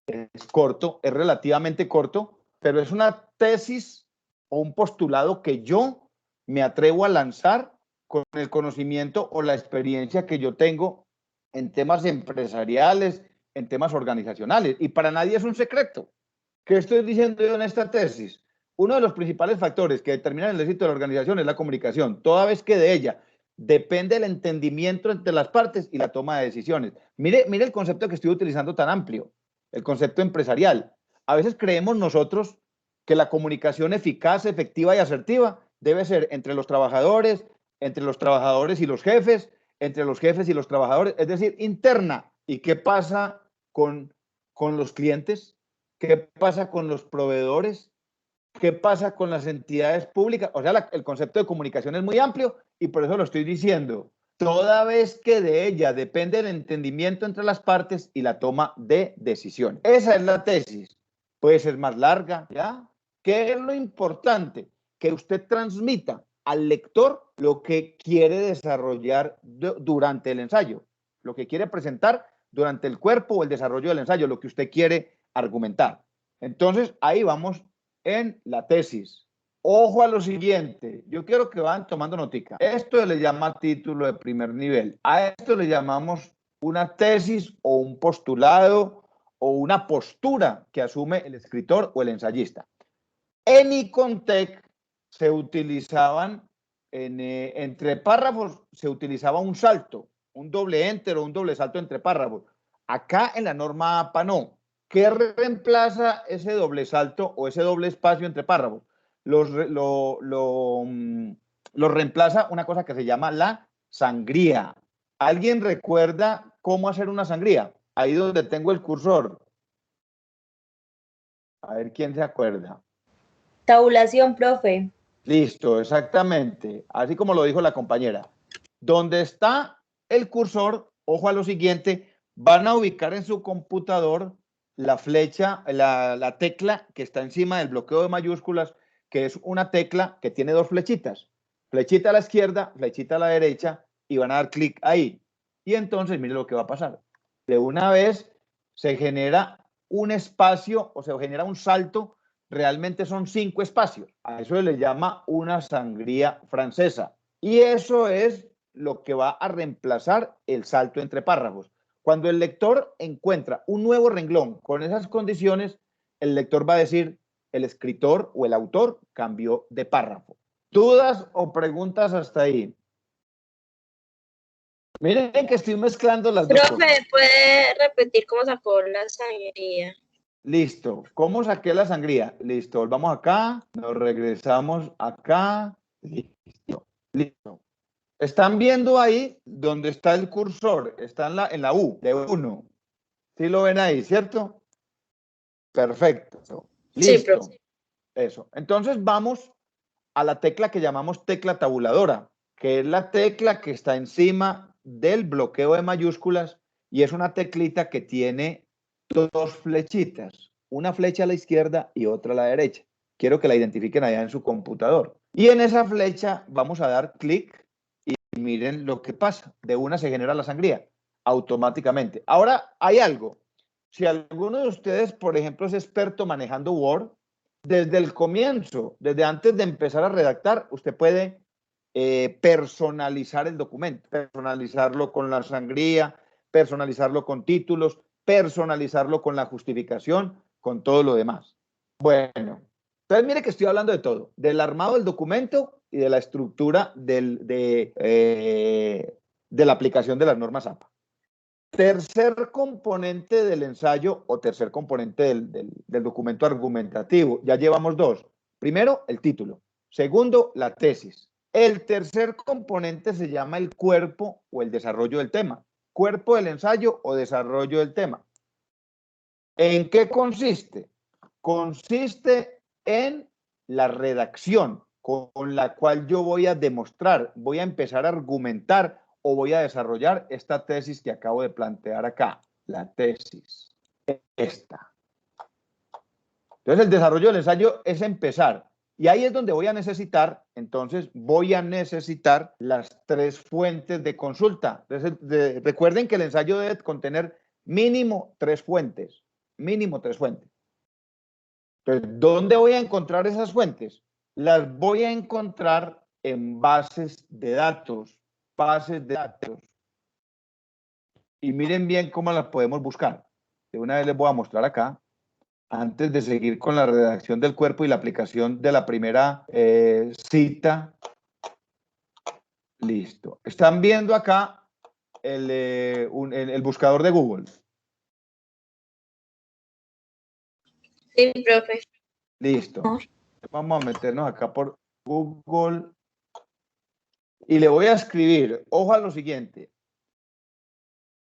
es relativamente corto, pero es una tesis o un postulado que yo me atrevo a lanzar con el conocimiento o la experiencia que yo tengo en temas empresariales, en temas organizacionales. Y para nadie es un secreto. ¿Qué estoy diciendo yo en esta tesis? Uno de los principales factores que determinan el éxito de la organización es la comunicación, toda vez que de ella depende el entendimiento entre las partes y la toma de decisiones. Mire el concepto que estoy utilizando tan amplio, el concepto empresarial. A veces creemos nosotros que la comunicación eficaz, efectiva y asertiva debe ser entre los trabajadores y los jefes, entre los jefes y los trabajadores, es decir, interna. ¿Y qué pasa con los clientes? ¿Qué pasa con los proveedores? ¿Qué pasa con las entidades públicas? O sea, el concepto de comunicación es muy amplio y por eso lo estoy diciendo. Toda vez que de ella depende el entendimiento entre las partes y la toma de decisiones. Esa es la tesis. Puede ser más larga, ¿ya? ¿Qué es lo importante? Que usted transmita al lector lo que quiere desarrollar durante el ensayo, lo que quiere presentar durante el cuerpo o el desarrollo del ensayo, lo que usted quiere argumentar. Entonces, ahí vamos en la tesis. Ojo a lo siguiente, yo quiero que van tomando notica. Esto le llama título de primer nivel. A esto le llamamos una tesis o un postulado o una postura que asume el escritor o el ensayista. En Icontec se utilizaban, entre párrafos, se utilizaba un salto, un doble enter o un doble salto entre párrafos. Acá en la norma APA no. ¿Qué reemplaza ese doble salto o ese doble espacio entre párrafos? Lo lo reemplaza una cosa que se llama la sangría. ¿Alguien recuerda cómo hacer una sangría? Ahí donde tengo el cursor. A ver quién se acuerda. Tabulación, profe. Listo, exactamente. Así como lo dijo la compañera. Donde está el cursor, ojo a lo siguiente, van a ubicar en su computador la flecha, la tecla que está encima del bloqueo de mayúsculas, que es una tecla que tiene dos flechitas. Flechita a la izquierda, flechita a la derecha, y van a dar clic ahí. Y entonces, mire lo que va a pasar. De una vez se genera un espacio o se genera un salto. Realmente son 5 espacios. A eso se le llama una sangría francesa. Y eso es lo que va a reemplazar el salto entre párrafos. Cuando el lector encuentra un nuevo renglón con esas condiciones, el lector va a decir, el escritor o el autor cambió de párrafo. ¿Dudas o preguntas hasta ahí? Miren que estoy mezclando las dos cosas. Profe, ¿puede repetir cómo sacó la sangría? Listo. ¿Cómo saqué la sangría? Listo. Volvamos acá. Nos regresamos acá. Listo. Listo. ¿Están viendo ahí donde está el cursor? Está en la U de 1. ¿Sí lo ven ahí, cierto? Perfecto. Sí, Listo. profe. Eso. Entonces vamos a la tecla que llamamos tecla tabuladora, que es la tecla que está encima del bloqueo de mayúsculas y es una teclita que tiene dos flechitas, una flecha a la izquierda y otra a la derecha. Quiero que la identifiquen allá en su computador. Y en esa flecha vamos a dar clic y miren lo que pasa. De una se genera la sangría automáticamente. Ahora hay algo. Si alguno de ustedes, por ejemplo, es experto manejando Word, desde el comienzo, desde antes de empezar a redactar, usted puede personalizar el documento, personalizarlo con la sangría, personalizarlo con títulos, personalizarlo con la justificación, con todo lo demás. Bueno, entonces mire que estoy hablando de todo, del armado del documento y de la estructura de la aplicación de las normas APA. Tercer componente del ensayo o tercer componente del documento argumentativo. Ya llevamos dos. Primero, el título. Segundo, la tesis. El tercer componente se llama el cuerpo o el desarrollo del tema. Cuerpo del ensayo o desarrollo del tema. ¿En qué consiste? Consiste en la redacción con la cual yo voy a demostrar, voy a empezar a argumentar o voy a desarrollar esta tesis que acabo de plantear acá, la tesis, esta. Entonces, el desarrollo del ensayo es empezar. Y ahí es donde voy a necesitar, entonces, voy a necesitar las 3 fuentes de consulta. Entonces, recuerden que el ensayo debe contener mínimo 3 fuentes, mínimo 3 fuentes. Entonces, ¿dónde voy a encontrar esas fuentes? Las voy a encontrar en bases de datos. Y miren bien cómo las podemos buscar. De una vez les voy a mostrar acá, antes de seguir con la redacción del cuerpo y la aplicación de la primera cita. Listo. ¿Están viendo acá el buscador de Google? Sí, profe. Listo. Vamos a meternos acá por Google y le voy a escribir, ojo a lo siguiente,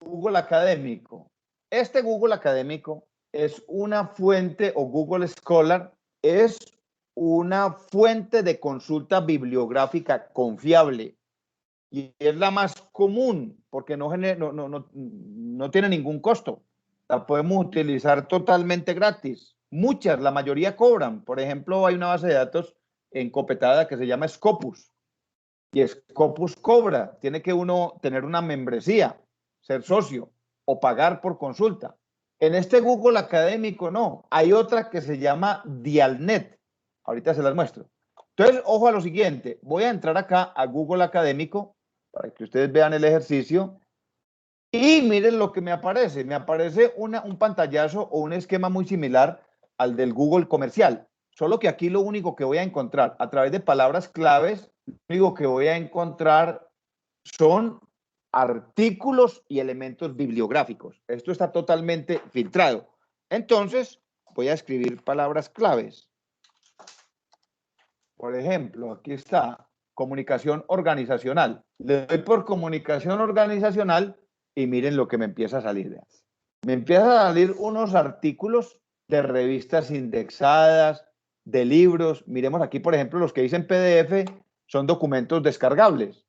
Google Académico. Este Google Académico es una fuente, o Google Scholar, es una fuente de consulta bibliográfica confiable y es la más común porque no tiene ningún costo. La podemos utilizar totalmente gratis. Muchas, la mayoría cobran. Por ejemplo, hay una base de datos encopetada que se llama Scopus. Y Scopus cobra. Tiene que uno tener una membresía, ser socio o pagar por consulta. En este Google Académico no. Hay otra que se llama Dialnet. Ahorita se las muestro. Entonces, ojo a lo siguiente. Voy a entrar acá a Google Académico para que ustedes vean el ejercicio. Y miren lo que me aparece. Me aparece un pantallazo o un esquema muy similar al del Google comercial. Solo que aquí lo único que voy a encontrar a través de palabras claves, lo único que voy a encontrar son artículos y elementos bibliográficos. Esto está totalmente filtrado. Entonces, voy a escribir palabras claves. Por ejemplo, aquí está comunicación organizacional. Le doy por comunicación organizacional y miren lo que me empieza a salir. Me empiezan a salir unos artículos de revistas indexadas, de libros. Miremos aquí, por ejemplo, los que dicen PDF son documentos descargables.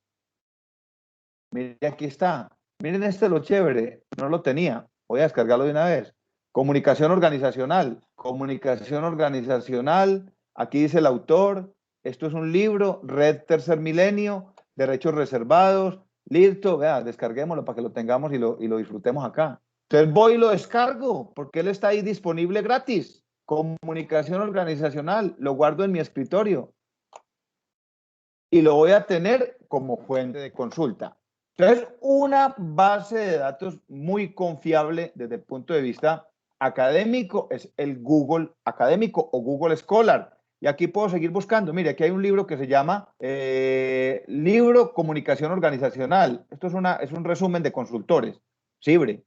Miren, aquí está. Miren lo chévere. No lo tenía. Voy a descargarlo de una vez. Comunicación organizacional. Comunicación organizacional. Aquí dice el autor. Esto es un libro, Red Tercer Milenio, Derechos Reservados. Listo, vea, descarguémoslo para que lo tengamos y lo disfrutemos acá. Entonces voy y lo descargo, porque él está ahí disponible gratis. Comunicación organizacional, lo guardo en mi escritorio. Y lo voy a tener como fuente de consulta. Entonces, una base de datos muy confiable desde el punto de vista académico es el Google Académico o Google Scholar. Y aquí puedo seguir buscando. Mire, aquí hay un libro que se llama Libro Comunicación Organizacional. Esto es un resumen de consultores. Sirve.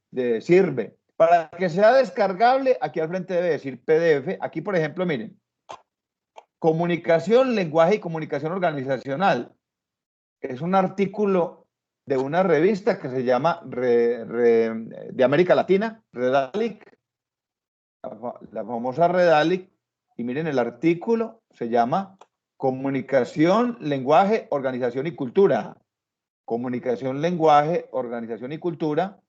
Para que sea descargable, aquí al frente debe decir PDF. Aquí, por ejemplo, miren. Comunicación, lenguaje y comunicación organizacional. Es un artículo de una revista que se llama de América Latina, Redalic. La famosa Redalic. Y miren, el artículo se llama Comunicación, Lenguaje, Organización y Cultura. Comunicación, Lenguaje, Organización y Cultura.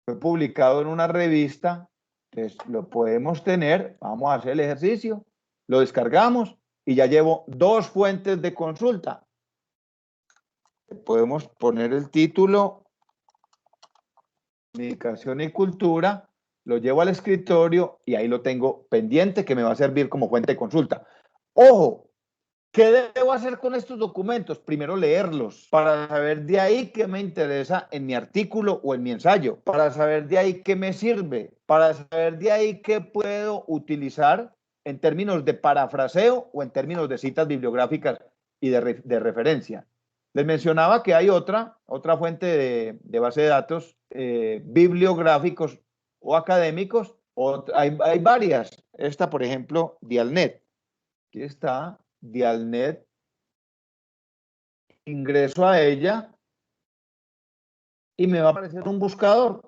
Fue publicado en una revista. Entonces, lo podemos tener. Vamos a hacer el ejercicio. Lo descargamos y ya llevo 2 fuentes de consulta. Podemos poner el título Comunicación y Cultura. Lo llevo al escritorio y ahí lo tengo pendiente que me va a servir como fuente de consulta. Ojo, ¿qué debo hacer con estos documentos? Primero leerlos para saber de ahí qué me interesa en mi artículo o en mi ensayo, para saber de ahí qué me sirve, para saber de ahí qué puedo utilizar en términos de parafraseo o en términos de citas bibliográficas y de referencia. Les mencionaba que hay otra fuente de base de datos bibliográficos o académicos, hay varias. Esta, por ejemplo, Dialnet. Aquí está Dialnet. Ingreso a ella y me va a aparecer un buscador.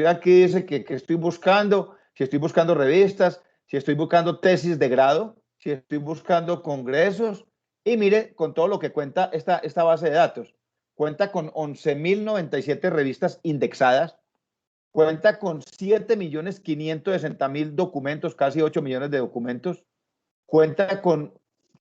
Aquí dice que estoy buscando, si estoy buscando revistas, si estoy buscando tesis de grado, si estoy buscando congresos. Y mire, con todo lo que cuenta esta base de datos. Cuenta con 11.097 revistas indexadas. Cuenta con 7.560.000 documentos, casi 8 millones de documentos. Cuenta con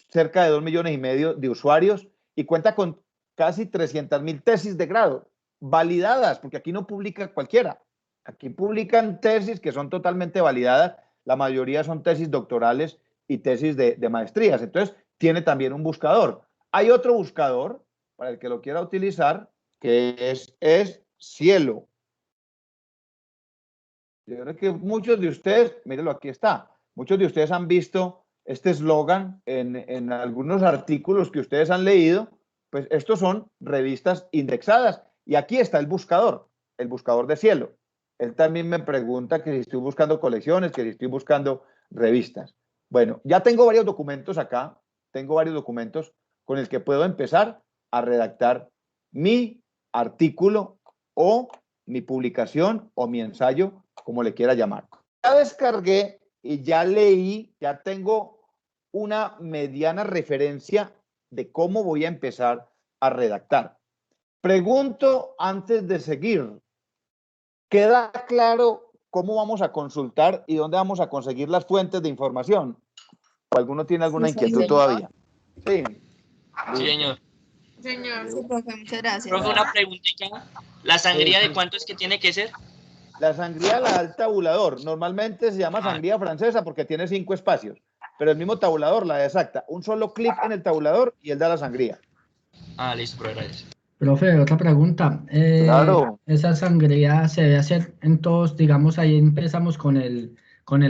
cerca de 2,5 millones de usuarios y cuenta con casi 300.000 tesis de grado validadas, porque aquí no publica cualquiera. Aquí publican tesis que son totalmente validadas. La mayoría son tesis doctorales y tesis de maestrías. Entonces, tiene también un buscador. Hay otro buscador, para el que lo quiera utilizar, que es Cielo. Yo creo que muchos de ustedes, mírenlo, aquí está, muchos de ustedes han visto este eslogan en algunos artículos que ustedes han leído. Pues estos son revistas indexadas y aquí está el buscador de Cielo. Él también me pregunta que si estoy buscando colecciones, que si estoy buscando revistas. Bueno, ya tengo varios documentos acá, con el que puedo empezar a redactar mi artículo o mi publicación o mi ensayo, como le quiera llamar. Ya descargué y ya leí, ya tengo una mediana referencia de cómo voy a empezar a redactar. Pregunto antes de seguir, ¿queda claro cómo vamos a consultar y dónde vamos a conseguir las fuentes de información? ¿O alguno tiene alguna inquietud todavía? Sí. Sí, señor. Señor. Sí, profe, muchas gracias. Profe, una preguntita. ¿La sangría de cuánto es que tiene que ser? La sangría la da el tabulador. Normalmente se llama sangría francesa porque tiene 5 espacios, pero el mismo tabulador la da exacta. Un solo clic en el tabulador y él da la sangría. Ah, listo, profe, gracias. Profe, otra pregunta. Claro. ¿Esa sangría se debe hacer en todos, digamos, ahí empezamos con el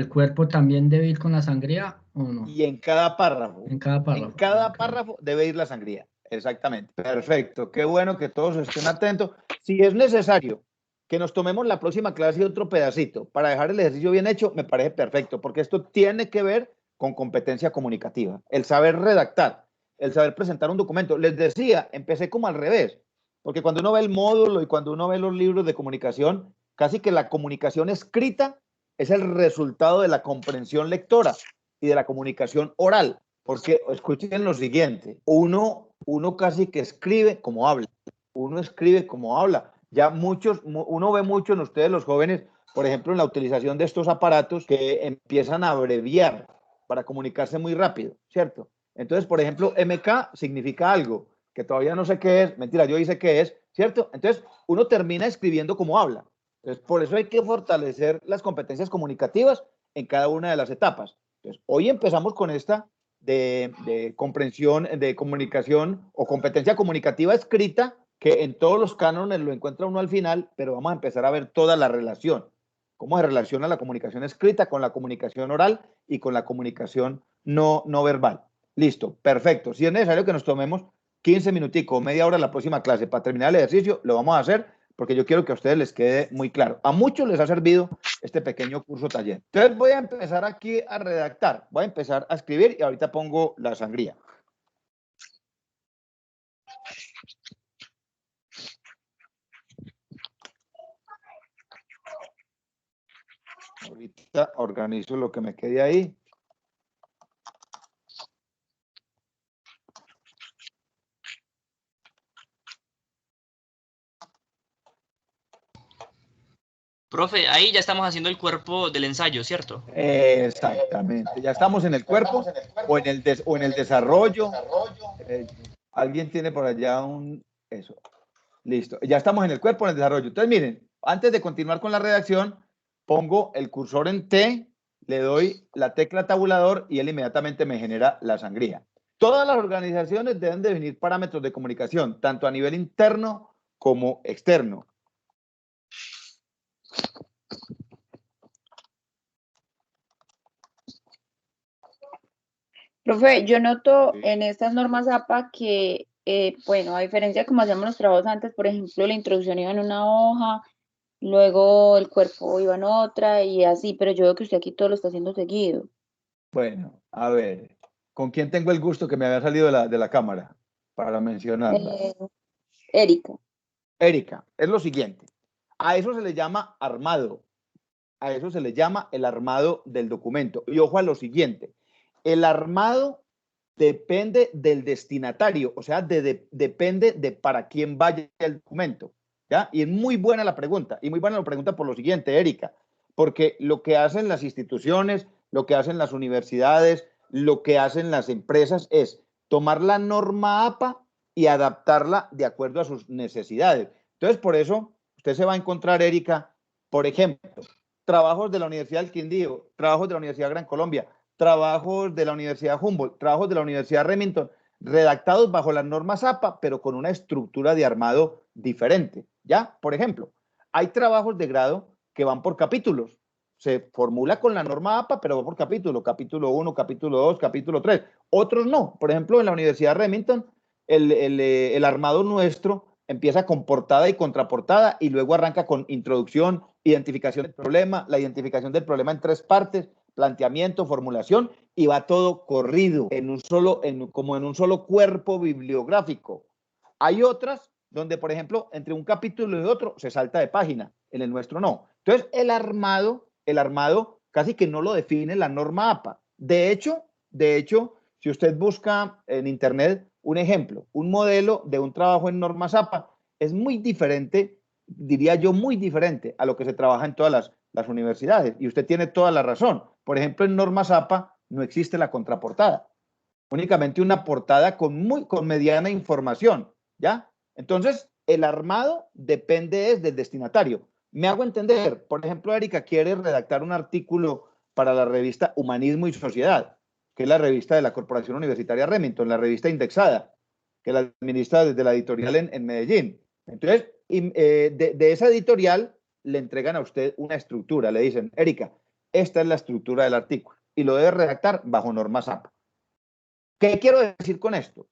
cuerpo, también debe ir con la sangría o no? Y en cada párrafo. En cada párrafo. En cada párrafo debe ir la sangría. Exactamente. Perfecto. Qué bueno que todos estén atentos. Si es necesario que nos tomemos la próxima clase otro pedacito para dejar el ejercicio bien hecho, me parece perfecto, porque esto tiene que ver con competencia comunicativa. El saber redactar, el saber presentar un documento. Les decía, empecé como al revés, porque cuando uno ve el módulo y cuando uno ve los libros de comunicación, casi que la comunicación escrita es el resultado de la comprensión lectora y de la comunicación oral, porque escuchen lo siguiente, uno casi que escribe como habla, uno escribe como habla. Ya uno ve mucho en ustedes los jóvenes, por ejemplo, en la utilización de estos aparatos que empiezan a abreviar para comunicarse muy rápido, ¿cierto? Entonces, por ejemplo, MK significa algo que todavía no sé qué es, mentira, yo hice qué es, ¿cierto? Entonces, uno termina escribiendo como habla. Entonces, por eso hay que fortalecer las competencias comunicativas en cada una de las etapas. Entonces, hoy empezamos con esta de comprensión, de comunicación o competencia comunicativa escrita, que en todos los cánones lo encuentra uno al final, pero vamos a empezar a ver toda la relación. Cómo se relaciona la comunicación escrita con la comunicación oral y con la comunicación no verbal. Listo, perfecto. Si es necesario que nos tomemos 15 minuticos, media hora la próxima clase para terminar el ejercicio, lo vamos a hacer porque yo quiero que a ustedes les quede muy claro. A muchos les ha servido este pequeño curso taller. Entonces voy a empezar aquí a redactar, voy a empezar a escribir y ahorita pongo la sangría. Ahorita organizo lo que me quede ahí. Profe, ahí ya estamos haciendo el cuerpo del ensayo, ¿cierto? Exactamente. Ya estamos en el cuerpo o en el desarrollo. Alguien tiene por allá eso. Listo. Ya estamos en el cuerpo, en el desarrollo. Entonces, miren, antes de continuar con la redacción, pongo el cursor en T, le doy la tecla tabulador y él inmediatamente me genera la sangría. Todas las organizaciones deben definir parámetros de comunicación, tanto a nivel interno como externo. Profe, yo noto en estas normas APA que, bueno, a diferencia de como hacíamos los trabajos antes, por ejemplo, la introducción iba en una hoja, luego el cuerpo iba en otra y así, pero yo veo que usted aquí todo lo está haciendo seguido. Bueno, a ver, ¿con quién tengo el gusto que me había salido de la cámara para mencionarla? Erika. Erika, es lo siguiente. A eso se le llama armado. A eso se le llama el armado del documento. Y ojo a lo siguiente. El armado depende del destinatario, o sea, depende de para quién vaya el documento, ¿ya? Y es muy buena la pregunta, y muy buena la pregunta por lo siguiente, Erika, porque lo que hacen las instituciones, lo que hacen las universidades, lo que hacen las empresas es tomar la norma APA y adaptarla de acuerdo a sus necesidades. Entonces, por eso, usted se va a encontrar, Erika, por ejemplo, trabajos de la Universidad del Quindío, trabajos de la Universidad Gran Colombia, trabajos de la Universidad Humboldt, trabajos de la Universidad Remington, redactados bajo las normas APA, pero con una estructura de armado diferente, ¿ya? Por ejemplo, hay trabajos de grado que van por capítulos. Se formula con la norma APA, pero va por capítulo, capítulo 1, capítulo 2, capítulo 3. Otros no. Por ejemplo, en la Universidad Remington, el armado nuestro empieza con portada y contraportada y luego arranca con introducción, identificación del problema, la identificación del problema en 3 partes, planteamiento, formulación, y va todo corrido como en un solo cuerpo bibliográfico. Hay otras donde, por ejemplo, entre un capítulo y otro se salta de página, en el nuestro no. Entonces, el armado casi que no lo define la norma APA. De hecho, si usted busca en internet un ejemplo, un modelo de un trabajo en normas APA, es muy diferente, diría yo, muy diferente a lo que se trabaja en todas las universidades. Y usted tiene toda la razón. Por ejemplo, en normas APA no existe la contraportada. Únicamente una portada con mediana información, ¿ya? Entonces, el armado depende del destinatario. Me hago entender. Por ejemplo, Erika quiere redactar un artículo para la revista Humanismo y Sociedad, que es la revista de la Corporación Universitaria Remington, la revista indexada, que la administra desde la editorial en Medellín. Entonces, de esa editorial le entregan a usted una estructura, le dicen, Erika, esta es la estructura del artículo y lo debe redactar bajo normas APA. ¿Qué quiero decir con esto?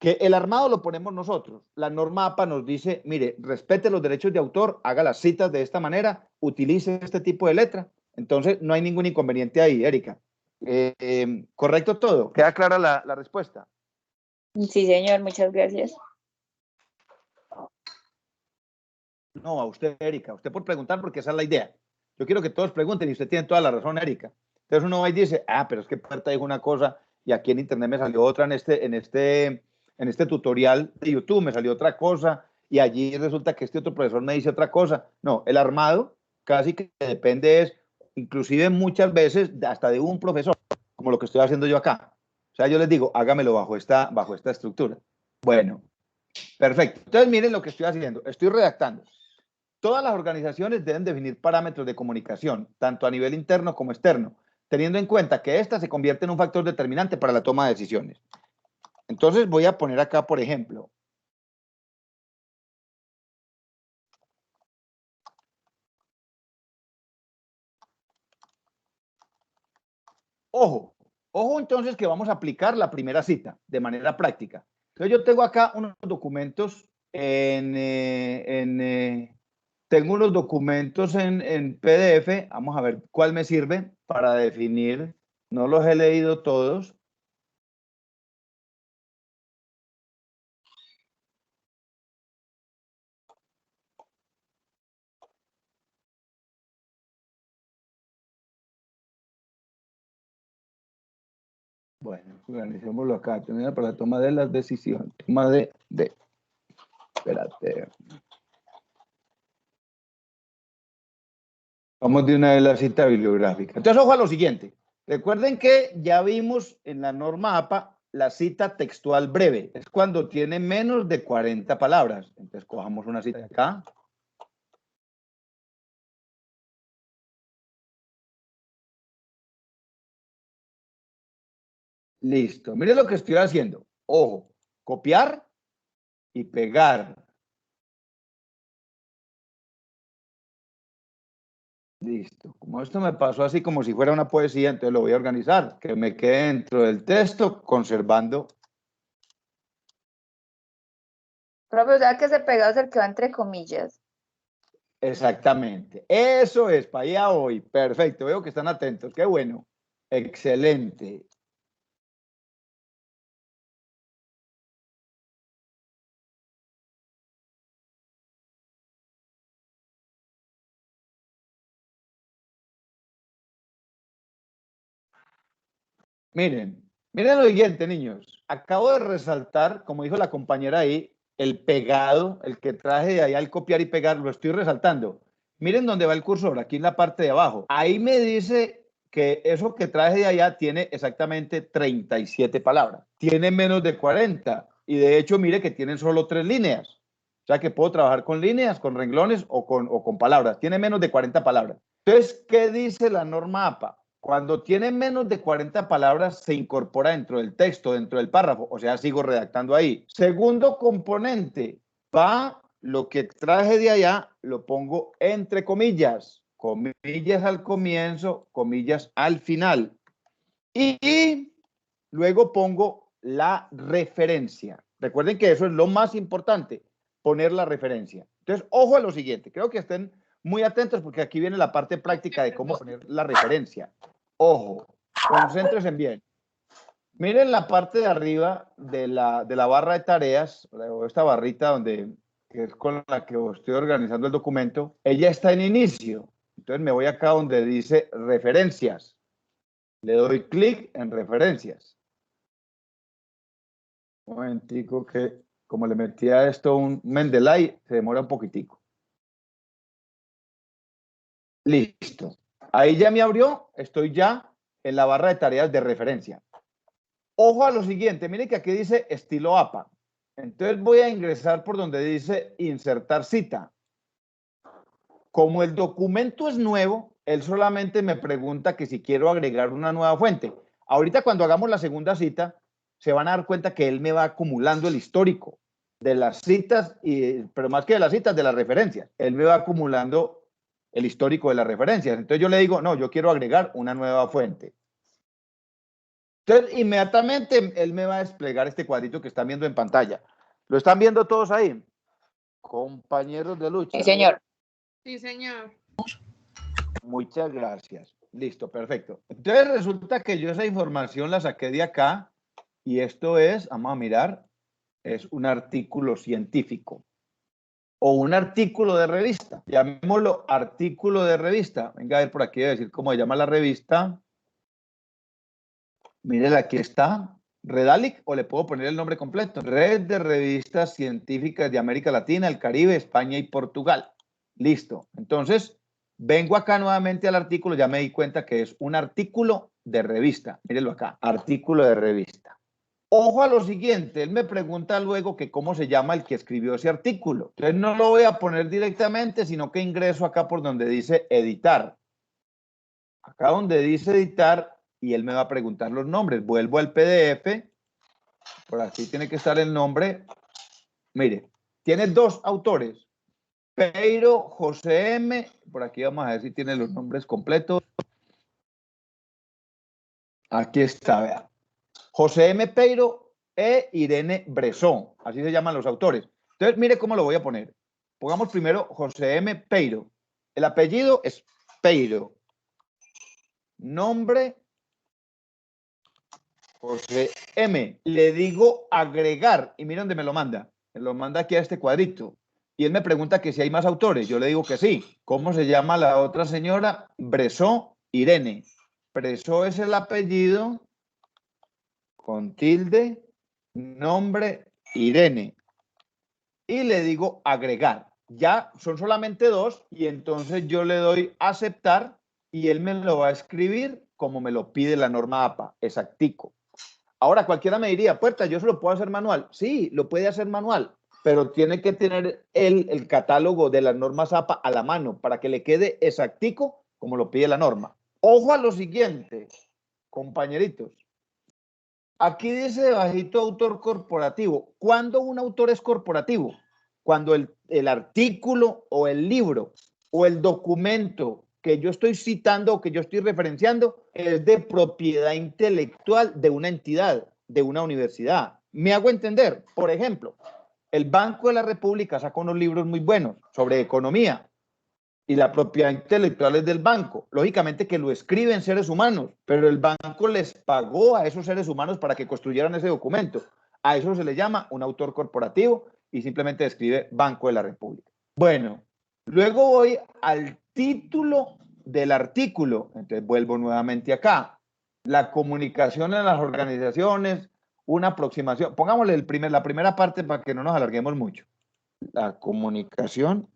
Que el armado lo ponemos nosotros. La norma APA nos dice, mire, respete los derechos de autor, haga las citas de esta manera, utilice este tipo de letra. Entonces, no hay ningún inconveniente ahí, Erika. ¿Correcto todo? ¿Queda clara la respuesta? Sí, señor, muchas gracias. No, a usted, Erika. Usted por preguntar, porque esa es la idea. Yo quiero que todos pregunten y usted tiene toda la razón, Erika. Entonces uno va y dice, pero es que Puerta dijo una cosa y aquí en internet me salió otra en este tutorial de YouTube me salió otra cosa y allí resulta que este otro profesor me dice otra cosa. No, el armado casi que depende es, inclusive muchas veces, hasta de un profesor, como lo que estoy haciendo yo acá. O sea, yo les digo, hágamelo bajo esta estructura. Bueno, perfecto. Entonces miren lo que estoy haciendo. Estoy redactando. Todas las organizaciones deben definir parámetros de comunicación, tanto a nivel interno como externo, teniendo en cuenta que ésta se convierte en un factor determinante para la toma de decisiones. Entonces voy a poner acá, por ejemplo, ojo entonces que vamos a aplicar la primera cita de manera práctica. Entonces yo tengo acá unos documentos tengo unos documentos en PDF, vamos a ver cuál me sirve para definir, no los he leído todos. Bueno, organizémoslo acá, tener para la toma de las decisiones, toma espérate. Vamos de una vez la cita bibliográfica. Entonces, ojo a lo siguiente. Recuerden que ya vimos en la norma APA la cita textual breve. Es cuando tiene menos de 40 palabras. Entonces, cojamos una cita de acá. Listo. Miren lo que estoy haciendo. Ojo, copiar y pegar. Listo. Como esto me pasó así como si fuera una poesía, entonces lo voy a organizar. Que me quede dentro del texto, conservando. Profe, o sea que ese pegado es el que va entre comillas. Exactamente. Eso es, para allá hoy. Perfecto. Veo que están atentos. Qué bueno. Excelente. Miren lo siguiente, niños. Acabo de resaltar, como dijo la compañera ahí, el pegado, el que traje de allá al copiar y pegar, lo estoy resaltando. Miren dónde va el cursor, aquí en la parte de abajo. Ahí me dice que eso que traje de allá tiene exactamente 37 palabras. Tiene menos de 40. Y de hecho, mire que tienen solo 3 líneas. O sea que puedo trabajar con líneas, con renglones o con palabras. Tiene menos de 40 palabras. Entonces, ¿qué dice la norma APA? Cuando tiene menos de 40 palabras, se incorpora dentro del texto, dentro del párrafo. O sea, sigo redactando ahí. Segundo componente, va lo que traje de allá, lo pongo entre comillas. Comillas al comienzo, comillas al final. Y luego pongo la referencia. Recuerden que eso es lo más importante, poner la referencia. Entonces, ojo a lo siguiente. Creo que estén muy atentos porque aquí viene la parte práctica de cómo poner la referencia. Ojo, concéntrense bien. Miren la parte de arriba de la barra de tareas, o esta barrita que es con la que estoy organizando el documento. Ella está en inicio. Entonces me voy acá donde dice referencias. Le doy clic en referencias. Un momentico que como le metí a esto un Mendeley, se demora un poquitico. Listo. Ahí ya me abrió, estoy ya en la barra de tareas de referencia. Ojo a lo siguiente, miren que aquí dice estilo APA. Entonces voy a ingresar por donde dice insertar cita. Como el documento es nuevo, él solamente me pregunta que si quiero agregar una nueva fuente. Ahorita cuando hagamos la segunda cita, se van a dar cuenta que él me va acumulando el histórico de las citas, pero más que de las citas, de las referencias. Él me va acumulando el histórico de las referencias. Entonces yo le digo, no, yo quiero agregar una nueva fuente. Entonces inmediatamente él me va a desplegar este cuadrito que están viendo en pantalla. ¿Lo están viendo todos ahí? Compañeros de lucha. Sí, señor. Sí, señor. Muchas gracias. Listo, perfecto. Entonces resulta que yo esa información la saqué de acá y esto es, vamos a mirar, es un artículo científico o un artículo de revista. Llamémoslo artículo de revista. Venga a ver por aquí, a decir cómo se llama la revista. Miren, aquí está. Redalic, o le puedo poner el nombre completo. Red de Revistas Científicas de América Latina, el Caribe, España y Portugal. Listo. Entonces, vengo acá nuevamente al artículo, ya me di cuenta que es un artículo de revista. Mírenlo acá, artículo de revista. Ojo a lo siguiente, él me pregunta luego que cómo se llama el que escribió ese artículo. Entonces no lo voy a poner directamente, sino que ingreso acá por donde dice editar. Acá donde dice editar, y él me va a preguntar los nombres. Vuelvo al PDF, por aquí tiene que estar el nombre. Mire, tiene dos autores, Peiro, José M. Por aquí vamos a ver si tiene los nombres completos. Aquí está, vea. José M. Peiro e Irene Bresson, así se llaman los autores. Entonces, mire cómo lo voy a poner. Pongamos primero José M. Peiro. El apellido es Peiro. Nombre, José M. Le digo agregar y mira dónde me lo manda. Me lo manda aquí a este cuadrito. Y él me pregunta que si hay más autores. Yo le digo que sí. ¿Cómo se llama la otra señora? Bresson Irene. Bresson es el apellido con tilde, nombre Irene. Y le digo agregar. Ya son solamente dos y entonces yo le doy aceptar y él me lo va a escribir como me lo pide la norma APA, exactico. Ahora cualquiera me diría, Puerta, ¿yo se lo puedo hacer manual? Sí, lo puede hacer manual, pero tiene que tener el catálogo de las normas APA a la mano para que le quede exactico como lo pide la norma. Ojo a lo siguiente, compañeritos. Aquí dice debajito autor corporativo. ¿Cuándo un autor es corporativo? Cuando el artículo o el libro o el documento que yo estoy citando o que yo estoy referenciando es de propiedad intelectual de una entidad, de una universidad. ¿Me hago entender? Por ejemplo, el Banco de la República saca unos libros muy buenos sobre economía y la propiedad intelectual es del banco. Lógicamente que lo escriben seres humanos, pero el banco les pagó a esos seres humanos para que construyeran ese documento. A eso se le llama un autor corporativo y simplemente escribe Banco de la República. Bueno, luego voy al título del artículo. Entonces vuelvo nuevamente acá. La comunicación en las organizaciones, una aproximación. Pongámosle la primera parte para que no nos alarguemos mucho. La comunicación,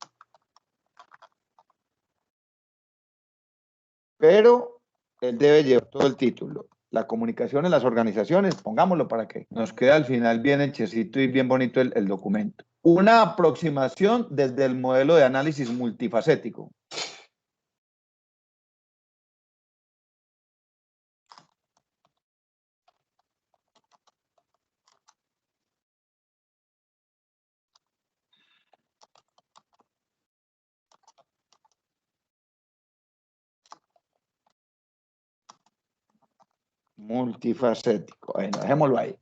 pero él debe llevar todo el título. La comunicación en las organizaciones, pongámoslo para que nos quede al final bien hechecito y bien bonito el documento. Una aproximación desde el modelo de análisis multifacético. Multifacético. Bueno, dejémoslo ahí.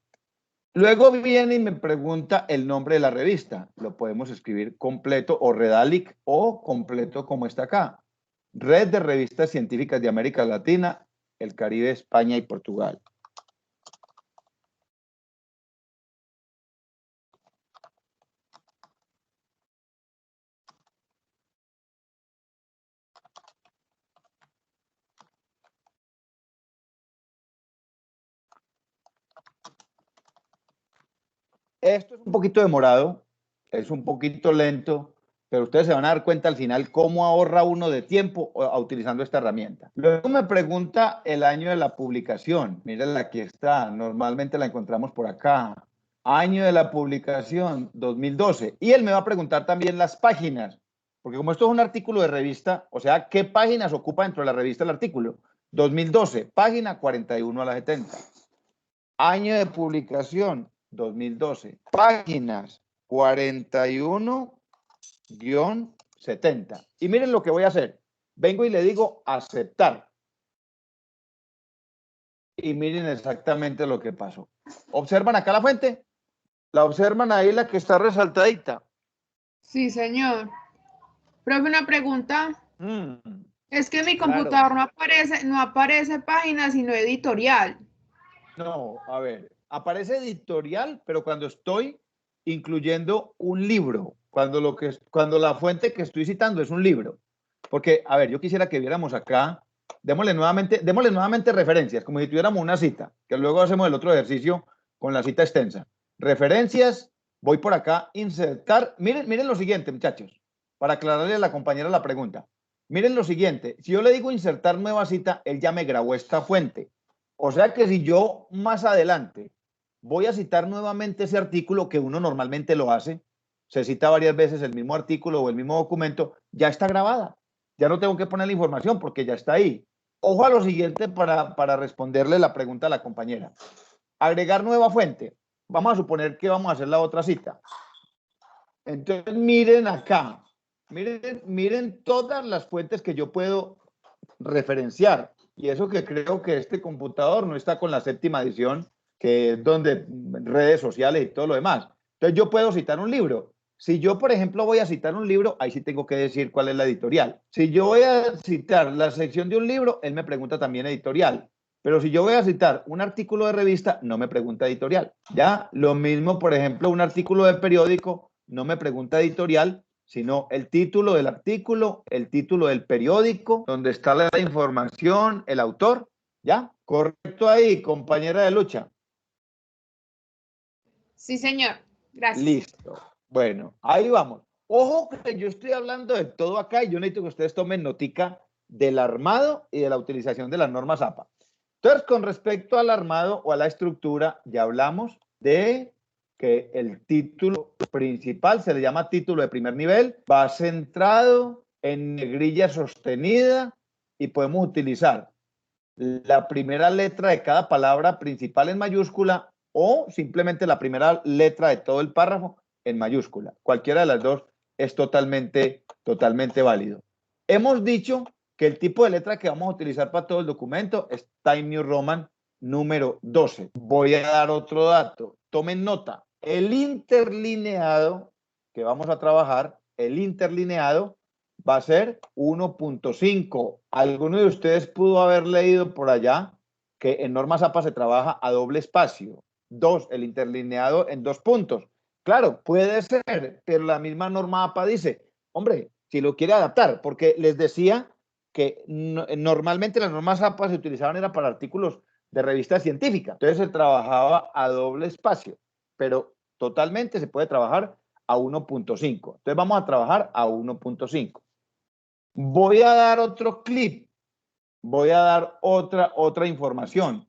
Luego viene y me pregunta el nombre de la revista. Lo podemos escribir completo o Redalic o completo como está acá. Red de Revistas Científicas de América Latina, el Caribe, España y Portugal. Esto es un poquito demorado, es un poquito lento, pero ustedes se van a dar cuenta al final cómo ahorra uno de tiempo utilizando esta herramienta. Luego me pregunta el año de la publicación. Miren, aquí está, normalmente la encontramos por acá. Año de la publicación, 2012. Y él me va a preguntar también las páginas, porque como esto es un artículo de revista, o sea, ¿qué páginas ocupa dentro de la revista el artículo? 2012, página 41 a la 70. Año de publicación, 2012. Páginas 41-70. Y miren lo que voy a hacer. Vengo y le digo aceptar. Y miren exactamente lo que pasó. ¿Observan acá la fuente? ¿La observan ahí, la que está resaltadita? Sí, señor. Profe, una pregunta. Es que en mi Claro. computador no aparece página, sino editorial. No, a ver, aparece editorial, pero cuando estoy incluyendo un libro, cuando la fuente que estoy citando es un libro. Porque, a ver, yo quisiera que viéramos acá, démosle nuevamente referencias, como si tuviéramos una cita, que luego hacemos el otro ejercicio con la cita extensa. Referencias, voy por acá, insertar. Miren lo siguiente, muchachos, para aclararle a la compañera la pregunta. Miren lo siguiente, si yo le digo insertar nueva cita, él ya me grabó esta fuente. O sea que si yo más adelante voy a citar nuevamente ese artículo, que uno normalmente lo hace, se cita varias veces el mismo artículo o el mismo documento, ya está grabada. Ya no tengo que poner la información porque ya está ahí. Ojo a lo siguiente para responderle la pregunta a la compañera. Agregar nueva fuente. Vamos a suponer que vamos a hacer la otra cita. Entonces miren acá. Miren todas las fuentes que yo puedo referenciar. Y eso que creo que este computador no está con la 7ª edición, que es donde redes sociales y todo lo demás. Entonces yo puedo citar un libro. Si yo, por ejemplo, voy a citar un libro, ahí sí tengo que decir cuál es la editorial. Si yo voy a citar la sección de un libro, él me pregunta también editorial. Pero si yo voy a citar un artículo de revista, no me pregunta editorial. Ya, lo mismo, por ejemplo, un artículo de periódico, no me pregunta editorial, sino el título del artículo, el título del periódico, donde está la información, el autor. ¿Ya? ¿Correcto ahí, compañera de lucha? Sí, señor. Gracias. Listo. Bueno, ahí vamos. Ojo que yo estoy hablando de todo acá y yo necesito que ustedes tomen notica del armado y de la utilización de las normas APA. Entonces, con respecto al armado o a la estructura, ya hablamos de que el título principal se le llama título de primer nivel, va centrado en negrilla sostenida y podemos utilizar la primera letra de cada palabra principal en mayúscula o simplemente la primera letra de todo el párrafo en mayúscula. Cualquiera de las dos es totalmente válido. Hemos dicho que el tipo de letra que vamos a utilizar para todo el documento es Times New Roman número 12. Voy a dar otro dato. Tomen nota. El interlineado que vamos a trabajar, el interlineado va a ser 1.5. ¿Alguno de ustedes pudo haber leído por allá que en normas APA se trabaja a doble espacio? 2, el interlineado en 2 puntos. Claro, puede ser, pero la misma norma APA dice, hombre, si lo quiere adaptar, porque les decía que normalmente las normas APA se utilizaban era para artículos de revista científica, entonces se trabajaba a doble espacio, pero totalmente se puede trabajar a 1.5. Entonces vamos a trabajar a 1.5. Voy a dar otro clip, voy a dar otra información.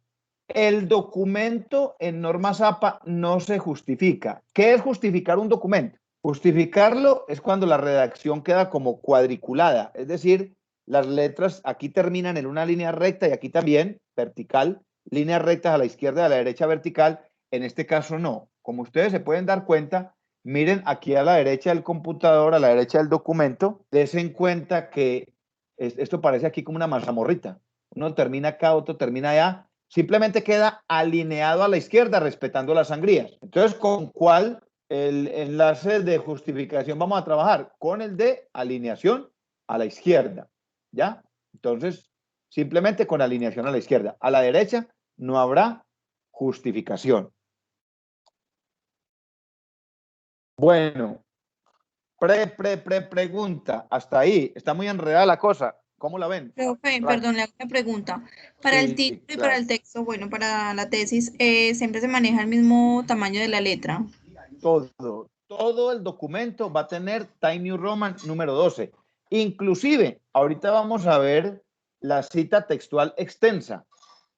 El documento en normas APA no se justifica. ¿Qué es justificar un documento? Justificarlo es cuando la redacción queda como cuadriculada, es decir, las letras aquí terminan en una línea recta y aquí también vertical, líneas rectas a la izquierda y a la derecha vertical. En este caso no. Como ustedes se pueden dar cuenta, miren aquí a la derecha del computador, a la derecha del documento, dense en cuenta que esto parece aquí como una mazamorrita. Uno termina acá, otro termina allá. Simplemente queda alineado a la izquierda, respetando las sangrías. Entonces, ¿con cuál el enlace de justificación vamos a trabajar? Con el de alineación a la izquierda, ¿ya? Entonces, simplemente con alineación a la izquierda. A la derecha no habrá justificación. Bueno, pregunta. Hasta ahí. Está muy enredada la cosa. ¿Cómo la ven? Profe, perdón, le hago una pregunta. Para Sí, el título y claro. para el texto, bueno, para la tesis, ¿siempre se maneja el mismo tamaño de la letra? Todo el documento va a tener Times New Roman número 12. Inclusive, ahorita vamos a ver la cita textual extensa,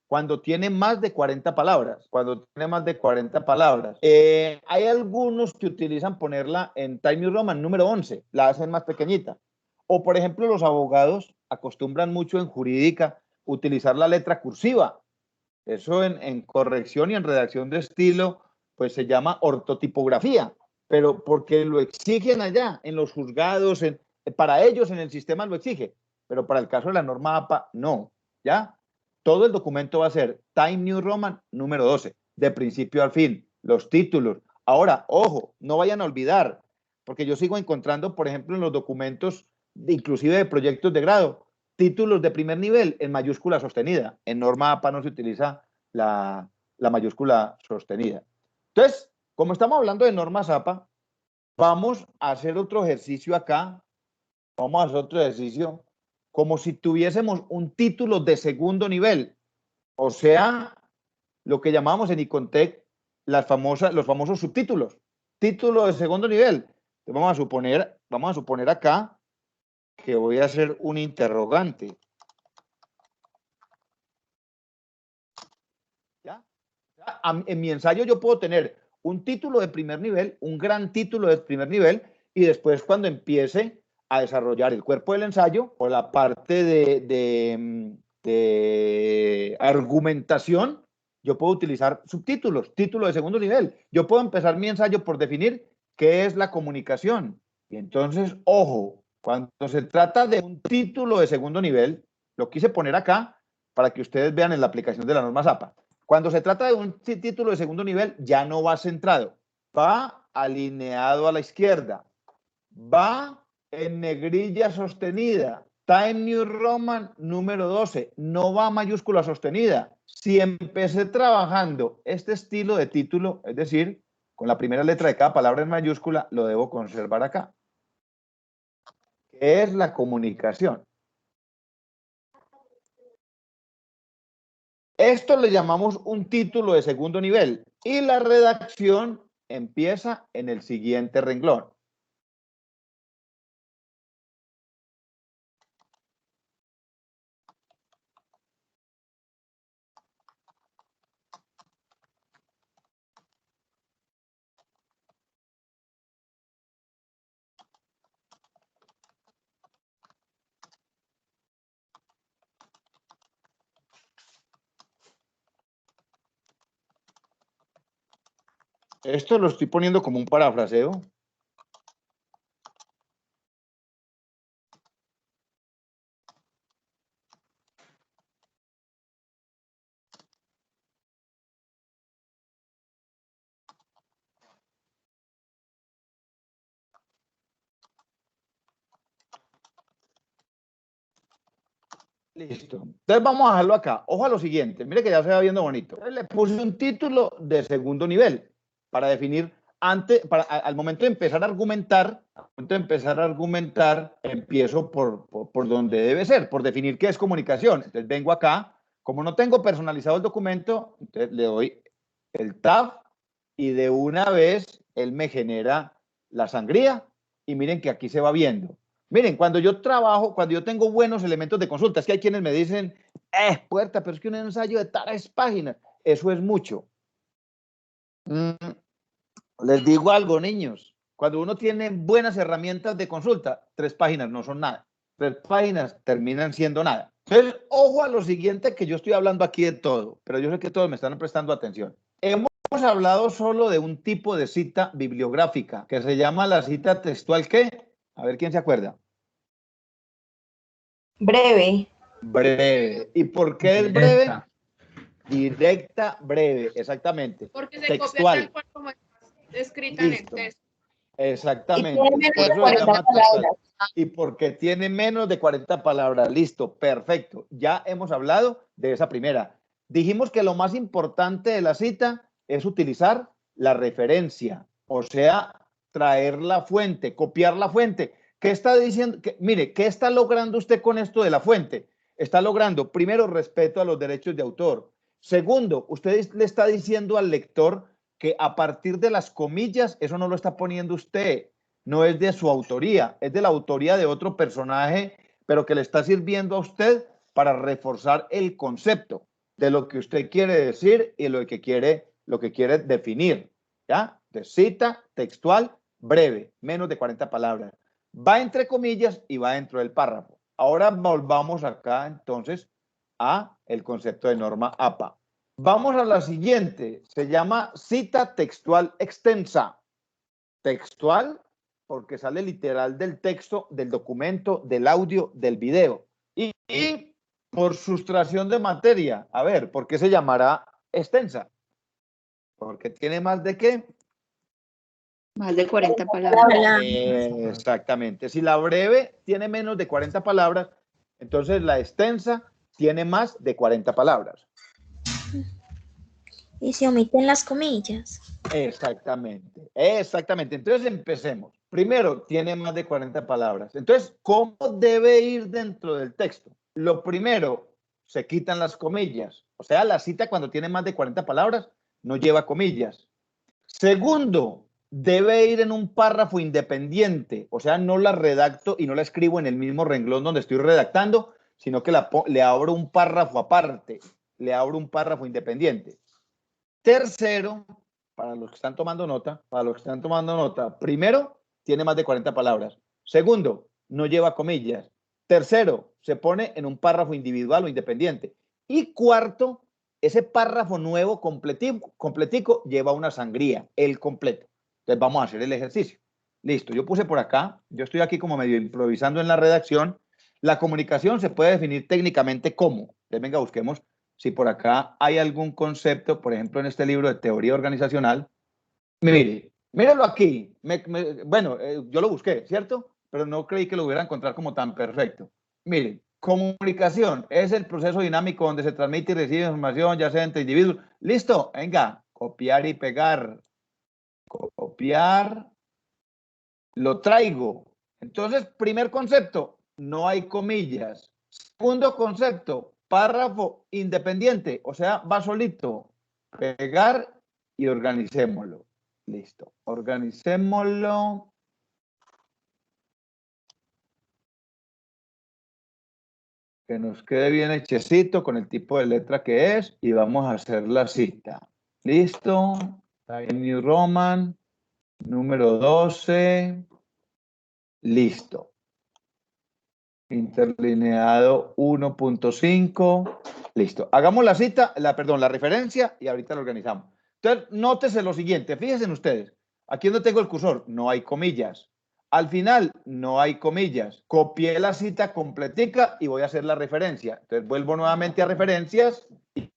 cuando tiene más de 40 palabras. Hay algunos que utilizan ponerla en Times New Roman número 11, la hacen más pequeñita. O, por ejemplo, los abogados acostumbran mucho en jurídica utilizar la letra cursiva. Eso en corrección y en redacción de estilo, pues se llama ortotipografía, pero porque lo exigen allá, en los juzgados, para ellos en el sistema lo exige, pero para el caso de la norma APA, no, ¿ya? Todo el documento va a ser Times New Roman número 12, de principio al fin, los títulos. Ahora, ojo, no vayan a olvidar, porque yo sigo encontrando, por ejemplo, en los documentos, inclusive de proyectos de grado, títulos de primer nivel en mayúscula sostenida. En norma APA no se utiliza la mayúscula sostenida. Entonces, como estamos hablando de normas APA, vamos a hacer otro ejercicio acá. Vamos a hacer otro ejercicio como si tuviésemos un título de segundo nivel. O sea, lo que llamamos en Icontec los famosos subtítulos. Título de segundo nivel. Entonces vamos a suponer acá que voy a hacer un interrogante. ¿Ya? En mi ensayo yo puedo tener un título de primer nivel, un gran título de primer nivel, y después cuando empiece a desarrollar el cuerpo del ensayo o la parte de argumentación, yo puedo utilizar subtítulos, título de segundo nivel. Yo puedo empezar mi ensayo por definir qué es la comunicación. Y entonces, ojo, cuando se trata de un título de segundo nivel, lo quise poner acá para que ustedes vean en la aplicación de la norma APA. Cuando se trata de un título de segundo nivel, ya no va centrado, va alineado a la izquierda, va en negrilla sostenida, Time New Roman número 12, no va mayúscula sostenida. Si empecé trabajando este estilo de título, es decir, con la primera letra de cada palabra en mayúscula, lo debo conservar acá. ¿Qué es la comunicación? Esto le llamamos un título de segundo nivel y la redacción empieza en el siguiente renglón. Esto lo estoy poniendo como un parafraseo. Listo. Entonces vamos a dejarlo acá. Ojo a lo siguiente. Mire que ya se va viendo bonito. Le puse un título de segundo nivel para definir al momento de empezar a argumentar, empiezo por donde debe ser, por definir qué es comunicación. Entonces vengo acá. Como no tengo personalizado el documento, entonces le doy el tab y de una vez él me genera la sangría y miren que aquí se va viendo. Miren, cuando yo trabajo, cuando yo tengo buenos elementos de consulta, es que hay quienes me dicen, Puerta, pero es que un ensayo de tales páginas, eso es mucho. Les digo algo, niños, cuando uno tiene buenas herramientas de consulta, 3 páginas no son nada. 3 páginas terminan siendo nada. Entonces, ojo a lo siguiente, que yo estoy hablando aquí de todo, pero yo sé que todos me están prestando atención. Hemos hablado solo de un tipo de cita bibliográfica, que se llama la cita textual, ¿qué? A ver quién se acuerda. Breve. Breve. ¿Y por qué es breve? Directa, breve, exactamente. Porque se textual. copia tal cual como está escrita en el texto. Exactamente. Y tiene menos de 40 palabras. Y porque tiene menos de 40 palabras. Listo, perfecto. Ya hemos hablado de esa primera. Dijimos que lo más importante de la cita es utilizar la referencia, o sea, traer la fuente, copiar la fuente. ¿Qué está diciendo? Mire, ¿qué está logrando usted con esto de la fuente? Está logrando, primero, respeto a los derechos de autor. Segundo, usted le está diciendo al lector que a partir de las comillas, eso no lo está poniendo usted, no es de su autoría, es de la autoría de otro personaje, pero que le está sirviendo a usted para reforzar el concepto de lo que usted quiere decir y lo que quiere definir, ¿ya? De cita textual breve, menos de 40 palabras. Va entre comillas y va dentro del párrafo. Ahora volvamos acá entonces a el concepto de norma APA. Vamos a la siguiente, se llama cita textual extensa. Textual porque sale literal del texto, del documento, del audio, del video. Y por sustracción de materia, a ver, ¿por qué se llamará extensa? Porque tiene más de ¿qué? Más de 40 palabras. Exactamente. Si la breve tiene menos de 40 palabras, Entonces, la extensa tiene más de 40 palabras. Y se omiten las comillas. Exactamente, exactamente. Entonces, empecemos. Primero, tiene más de 40 palabras. Entonces, ¿cómo debe ir dentro del texto? Lo primero, se quitan las comillas. O sea, la cita cuando tiene más de 40 palabras no lleva comillas. Segundo, debe ir en un párrafo independiente. O sea, no la redacto y no la escribo en el mismo renglón donde estoy redactando, sino que le abro un párrafo aparte. Le abro un párrafo independiente. Tercero, para los que están tomando nota, primero, tiene más de 40 palabras. Segundo, no lleva comillas. Tercero, se pone en un párrafo individual o independiente. Y cuarto, ese párrafo nuevo completico lleva una sangría, el completo. Entonces vamos a hacer el ejercicio. Listo, yo puse por acá, yo estoy aquí como medio improvisando en la redacción. La comunicación se puede definir técnicamente como, entonces venga, busquemos si por acá hay algún concepto, por ejemplo, en este libro de teoría organizacional. Míralo aquí. Bueno, yo lo busqué, ¿cierto? Pero no creí que lo hubiera encontrado como tan perfecto. Miren, comunicación es el proceso dinámico donde se transmite y recibe información, ya sea entre individuos. Listo, venga, copiar y pegar. Copiar, lo traigo. Entonces, primer concepto, no hay comillas. Segundo concepto, párrafo independiente, o sea, va solito. Pegar y organicémoslo. Listo, organicémoslo. Que nos quede bien hechecito con el tipo de letra que es y vamos a hacer la cita. Listo. New Roman, número 12. Listo. Interlineado 1.5. Listo. Hagamos la cita, la referencia y ahorita lo organizamos. Entonces, nótese lo siguiente. Fíjense en ustedes. Aquí donde tengo el cursor, no hay comillas. Al final, no hay comillas. Copié la cita completica y voy a hacer la referencia. Entonces, vuelvo nuevamente a referencias,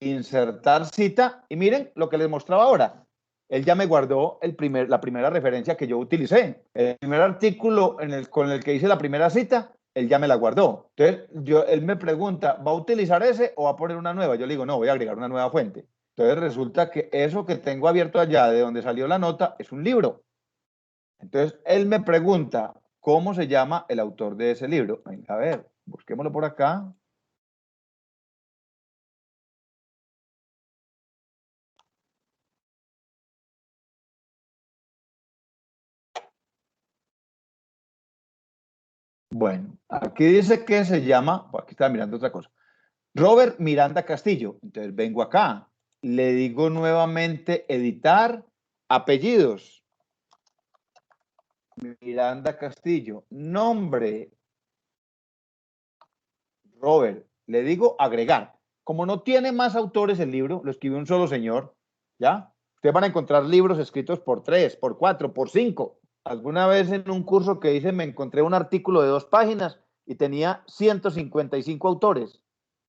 insertar cita. Y miren lo que les mostraba ahora. Él ya me guardó la primera referencia que yo utilicé. El primer artículo con el que hice la primera cita, él ya me la guardó. Entonces, él me pregunta, ¿va a utilizar ese o va a poner una nueva? Yo le digo, no, voy a agregar una nueva fuente. Entonces, resulta que eso que tengo abierto allá, de donde salió la nota, es un libro. Entonces, él me pregunta, ¿cómo se llama el autor de ese libro? Venga, a ver, busquémoslo por acá. Bueno, aquí dice que se llama, aquí estaba mirando otra cosa, Robert Miranda Castillo. Entonces vengo acá, le digo nuevamente editar apellidos. Miranda Castillo, nombre, Robert, le digo agregar. Como no tiene más autores el libro, lo escribió un solo señor, ¿ya? Ustedes van a encontrar libros escritos por 3, por 4, por 5. Alguna vez en un curso que hice me encontré un artículo de 2 páginas y tenía 155 autores.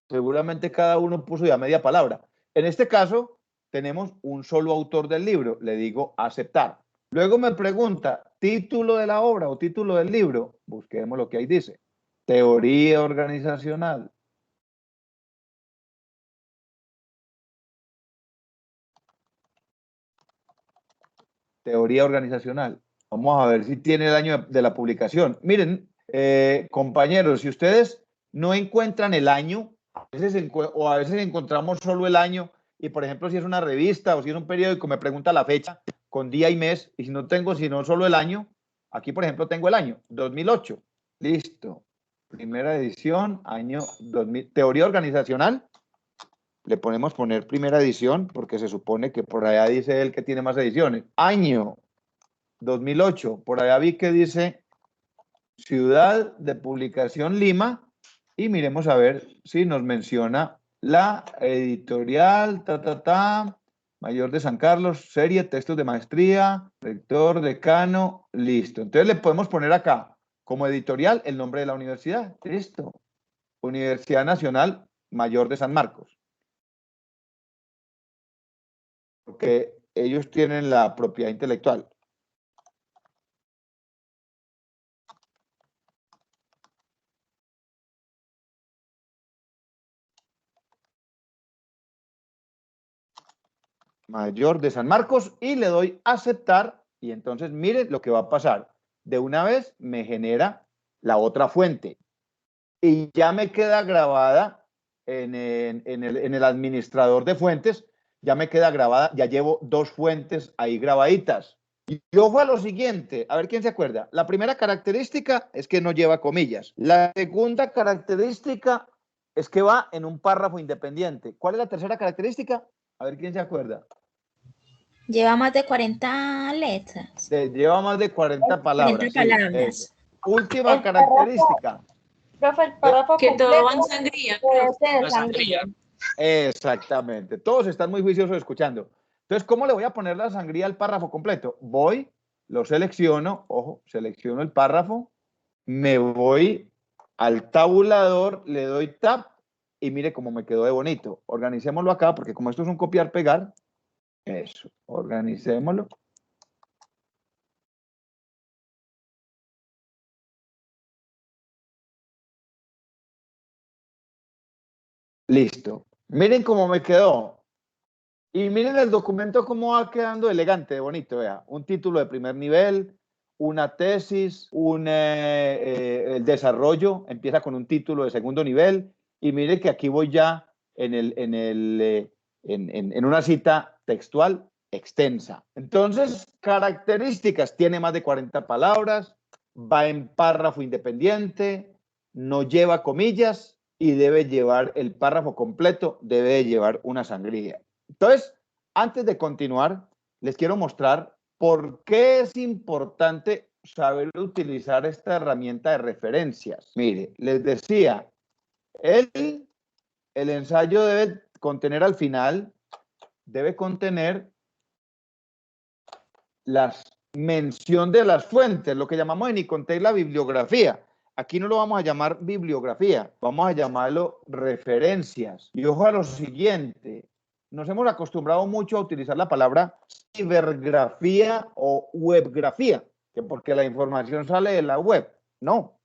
Seguramente cada uno puso ya media palabra. En este caso, tenemos un solo autor del libro. Le digo aceptar. Luego me pregunta, título de la obra o título del libro. Busquemos lo que ahí dice. Teoría organizacional. Teoría organizacional. Vamos a ver si tiene el año de la publicación. Miren, compañeros, si ustedes no encuentran el año, a veces encontramos solo el año, y por ejemplo, si es una revista o si es un periódico, me pregunta la fecha con día y mes, y si no tengo sino solo el año, aquí por ejemplo tengo el año, 2008. Listo. Primera edición, año 2000. Teoría organizacional. Le podemos poner primera edición porque se supone que por allá dice él que tiene más ediciones. Año 2008. Por allá vi que dice ciudad de publicación Lima. Y miremos a ver si nos menciona la editorial, Mayor de San Carlos, serie, textos de maestría, rector, decano, listo. Entonces le podemos poner acá como editorial el nombre de la universidad. Listo. Universidad Nacional Mayor de San Marcos. Porque ellos tienen la propiedad intelectual. Mayor de San Marcos y le doy aceptar y entonces miren lo que va a pasar. De una vez me genera la otra fuente y ya me queda grabada en el administrador de fuentes, ya me queda grabada, ya llevo 2 fuentes ahí grabaditas. Y ojo a lo siguiente, a ver quién se acuerda. La primera característica es que no lleva comillas. La segunda característica es que va en un párrafo independiente. ¿Cuál es la tercera característica? A ver quién se acuerda. Lleva más de 40 letras. Lleva más de 40 palabras. 40 palabras. Sí, última característica. Profe, el párrafo Que todo completo va en sangría. puede ser La sangría. sangría. Exactamente. Todos están muy juiciosos escuchando. Entonces, ¿cómo le voy a poner la sangría al párrafo completo? Voy, lo selecciono, ojo, selecciono el párrafo, me voy al tabulador, le doy tab y mire cómo me quedó de bonito. Organicémoslo acá porque como esto es un copiar-pegar, eso, organicémoslo. Listo. Miren cómo me quedó. Y miren el documento cómo va quedando elegante, bonito, vea. Un título de primer nivel, una tesis, el desarrollo, empieza con un título de segundo nivel. Y mire que aquí voy ya en una cita textual extensa. Entonces, características, tiene más de 40 palabras, va en párrafo independiente, no lleva comillas y debe llevar el párrafo completo, debe llevar una sangría. Entonces, antes de continuar, les quiero mostrar por qué es importante saber utilizar esta herramienta de referencias. Mire, les decía, el ensayo debe contener al final, debe contener la mención de las fuentes, lo que llamamos en Icontexto la bibliografía. Aquí no lo vamos a llamar bibliografía, vamos a llamarlo referencias. Y ojo a lo siguiente, nos hemos acostumbrado mucho a utilizar la palabra cibergrafía o webgrafía, que porque la información sale de la web. No.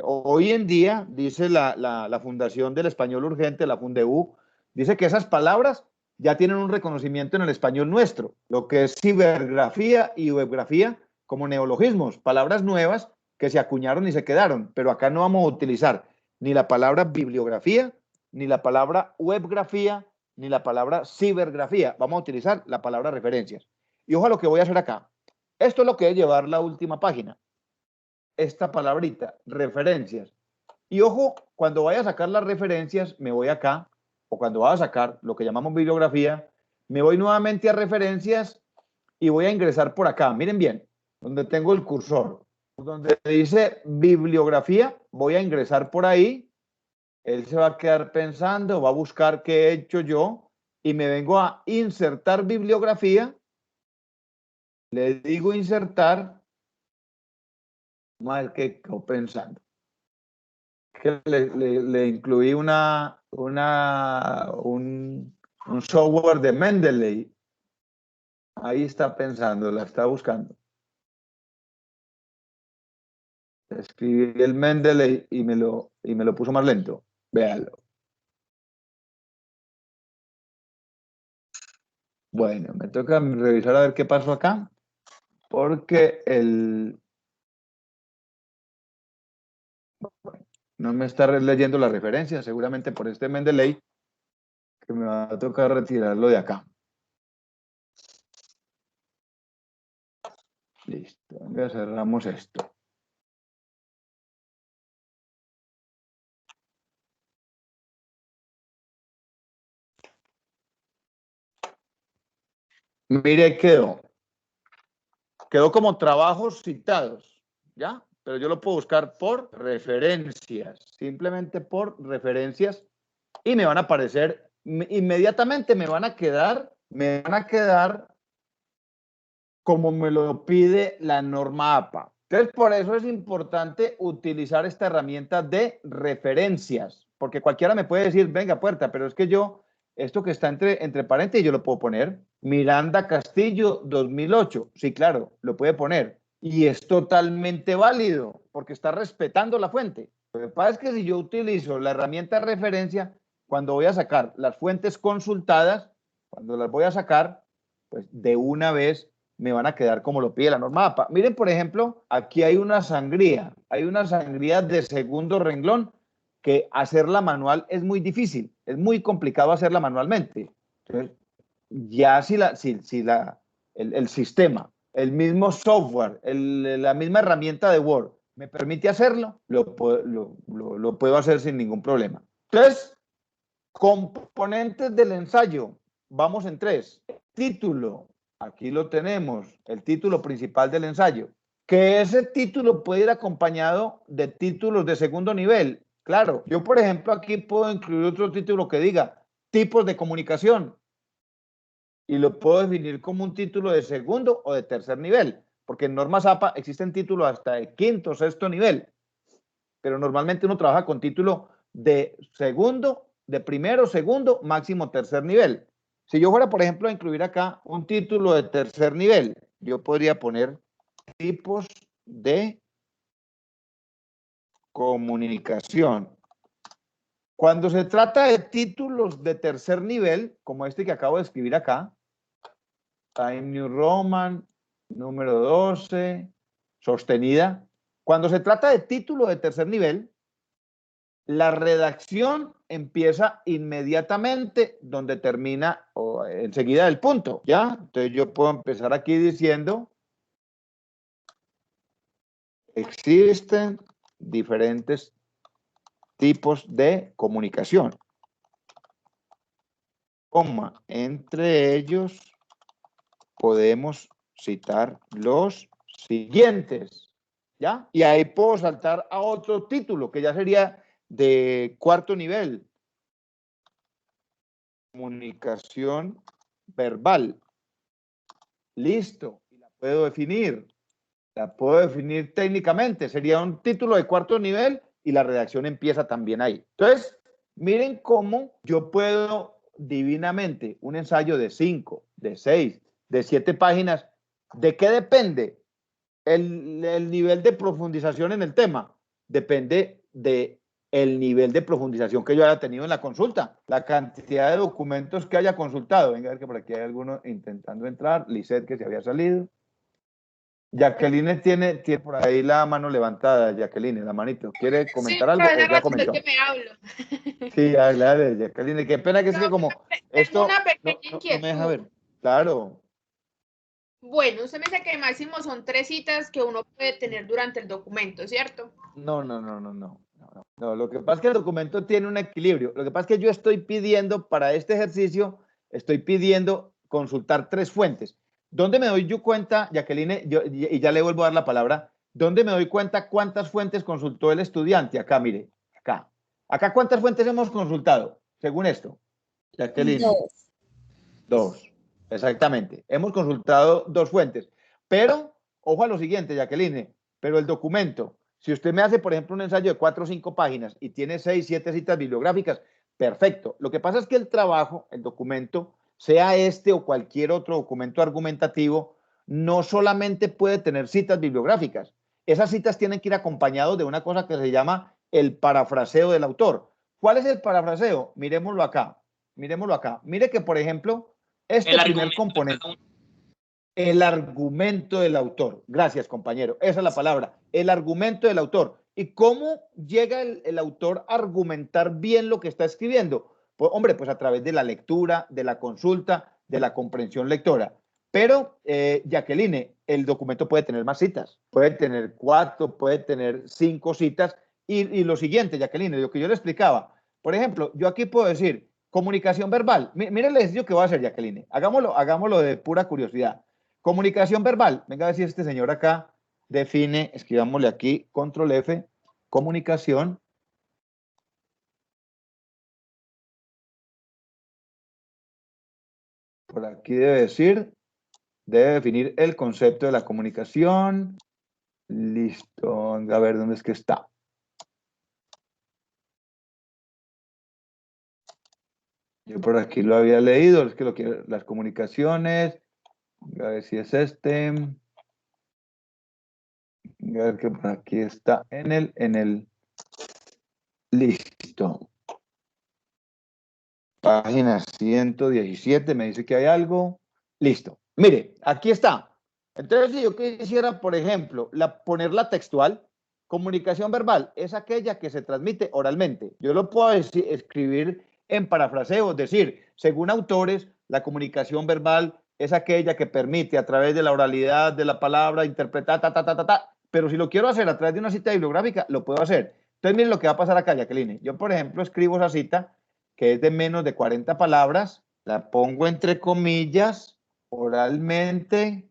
Hoy en día, dice la Fundación del Español Urgente, la Fundeu, dice que esas palabras ya tienen un reconocimiento en el español nuestro, lo que es cibergrafía y webgrafía como neologismos, palabras nuevas que se acuñaron y se quedaron, pero acá no vamos a utilizar ni la palabra bibliografía, ni la palabra webgrafía, ni la palabra cibergrafía. Vamos a utilizar la palabra referencias. Y ojo a lo que voy a hacer acá. Esto es lo que debe llevar la última página. Esta palabrita, referencias. Y ojo, cuando vaya a sacar las referencias, me voy acá, o cuando vaya a sacar lo que llamamos bibliografía, me voy nuevamente a referencias y voy a ingresar por acá. Miren bien, donde tengo el cursor, donde dice bibliografía, voy a ingresar por ahí. Él se va a quedar pensando, va a buscar qué he hecho yo y me vengo a insertar bibliografía. Le digo insertar. Mal que quedó pensando. Que le incluí un software de Mendeley. Ahí está pensando, la está buscando. Escribí el Mendeley y me lo puso más lento. Véanlo. Bueno, me toca revisar a ver qué pasó acá. Porque no me está leyendo la referencia, seguramente por este Mendeley, que me va a tocar retirarlo de acá. Listo, ya cerramos esto. Mire, quedó como trabajos citados, ¿ya? Pero yo lo puedo buscar por referencias, simplemente por referencias, y me van a aparecer, inmediatamente me van a quedar como me lo pide la norma APA. Entonces, por eso es importante utilizar esta herramienta de referencias, porque cualquiera me puede decir, venga, Puerta, pero es que yo, esto que está entre paréntesis, yo lo puedo poner. Miranda Castillo, 2008. Sí, claro, lo puede poner. Y es totalmente válido, porque está respetando la fuente. Lo que pasa es que si yo utilizo la herramienta de referencia, cuando voy a sacar las fuentes consultadas, Cuando las voy a sacar, pues de una vez me van a quedar como lo pide la norma APA. Miren, por ejemplo, aquí hay una sangría de segundo renglón que hacerla manual es muy difícil, es muy complicado hacerla manualmente. Entonces, ya si el sistema, el mismo software, la misma herramienta de Word me permite hacerlo, lo puedo hacer sin ningún problema. Entonces, componentes del ensayo, vamos en 3. Título, aquí lo tenemos, el título principal del ensayo. Que ese título puede ir acompañado de títulos de segundo nivel. Claro, yo por ejemplo aquí puedo incluir otro título que diga tipos de comunicación y lo puedo definir como un título de segundo o de tercer nivel, porque en normas APA existen títulos hasta de quinto o sexto nivel, pero normalmente uno trabaja con título de segundo, de primero, segundo, máximo tercer nivel. Si yo fuera, por ejemplo, a incluir acá un título de tercer nivel, yo podría poner tipos de comunicación. Cuando se trata de títulos de tercer nivel, como este que acabo de escribir acá, Time New Roman, número 12, sostenida. Cuando se trata de título de tercer nivel, la redacción empieza inmediatamente donde termina o enseguida del punto, ¿ya? Entonces yo puedo empezar aquí diciendo, existen diferentes tipos de comunicación, coma, entre ellos podemos citar los siguientes, ¿ya? Y ahí puedo saltar a otro título que ya sería de cuarto nivel. Comunicación verbal. Listo. Y la puedo definir. La puedo definir técnicamente. Sería un título de cuarto nivel y la redacción empieza también ahí. Entonces, miren cómo yo puedo divinamente un ensayo de 5, de 6, de 7 páginas. ¿De qué depende? El nivel de profundización en el tema. Depende de el nivel de profundización que yo haya tenido en la consulta, la cantidad de documentos que haya consultado. Venga, a ver que por aquí hay alguno intentando entrar. Lisette, que se había salido. Jacqueline tiene por ahí la mano levantada. Jacqueline, la manito. ¿Quiere comentar Sí, algo o ya ratito comentó? que me hablo. Sí, dale, Jacqueline. Qué pena que es que como Tengo esto una pequeña no me deja ver. inquietud. Claro. Bueno, usted me dice que máximo son 3 citas que uno puede tener durante el documento, ¿cierto? No. Lo que pasa es que el documento tiene un equilibrio. Lo que pasa es que yo estoy pidiendo para este ejercicio, estoy pidiendo consultar 3 fuentes. ¿Dónde me doy yo cuenta, Jacqueline, y ya le vuelvo a dar la palabra, dónde me doy cuenta cuántas fuentes consultó el estudiante? Acá, mire, acá. Acá, ¿cuántas fuentes hemos consultado? Según esto, Jacqueline. 2. Exactamente. Hemos consultado 2 fuentes. Pero, ojo a lo siguiente, Jacqueline, pero el documento, si usted me hace, por ejemplo, un ensayo de 4 o 5 páginas y tiene 6, 7 citas bibliográficas, perfecto. Lo que pasa es que el trabajo, el documento, sea este o cualquier otro documento argumentativo, no solamente puede tener citas bibliográficas. Esas citas tienen que ir acompañadas de una cosa que se llama el parafraseo del autor. ¿Cuál es el parafraseo? Miremoslo acá. Miremoslo acá. Mire que, por ejemplo, este El primer argumento de componente, cada uno. el argumento del autor. Gracias, compañero. Esa es la palabra. El argumento del autor. ¿Y cómo llega el autor a argumentar bien lo que está escribiendo? Pues, hombre, pues a través de la lectura, de la consulta, de la comprensión lectora. Pero, Jacqueline, el documento puede tener más citas. Puede tener 4, puede tener 5 citas. Y lo siguiente, Jacqueline, lo que yo le explicaba. Por ejemplo, yo aquí puedo decir comunicación verbal. Mire el ejercicio que voy a hacer, Jacqueline. Hagámoslo de pura curiosidad. Comunicación verbal. Venga a ver si este señor acá define, escribámosle aquí, control F, comunicación. Por aquí debe definir el concepto de la comunicación. Listo, a ver dónde es que está. Yo por aquí lo había leído, es que lo quiero, las comunicaciones, a ver si es este. A ver que por aquí está en el listo. Página 117, me dice que hay algo. Listo. Mire, aquí está. Entonces, si yo quisiera, por ejemplo, ponerla textual, comunicación verbal es aquella que se transmite oralmente. Yo lo puedo escribir en parafraseo, es decir, según autores, la comunicación verbal es aquella que permite a través de la oralidad de la palabra interpretar, pero si lo quiero hacer a través de una cita bibliográfica, lo puedo hacer. Entonces, miren lo que va a pasar acá, Jacqueline. Yo, por ejemplo, escribo esa cita que es de menos de 40 palabras, la pongo entre comillas, oralmente,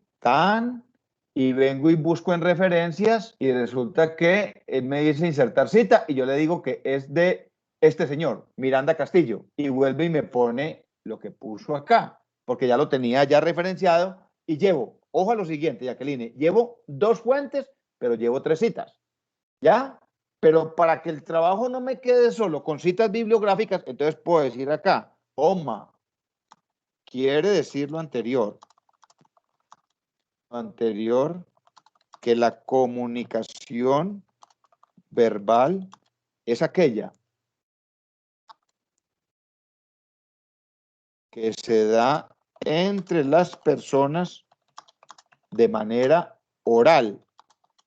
y vengo y busco en referencias y resulta que él me dice insertar cita y yo le digo que es de este señor, Miranda Castillo, y vuelve y me pone lo que puso acá, porque ya lo tenía ya referenciado y llevo, ojo a lo siguiente, Jacqueline, llevo 2 fuentes, pero llevo 3 citas, ¿ya? Pero para que el trabajo no me quede solo con citas bibliográficas, entonces puedo decir acá, coma, quiere decir lo anterior, que la comunicación verbal es aquella que se da entre las personas de manera oral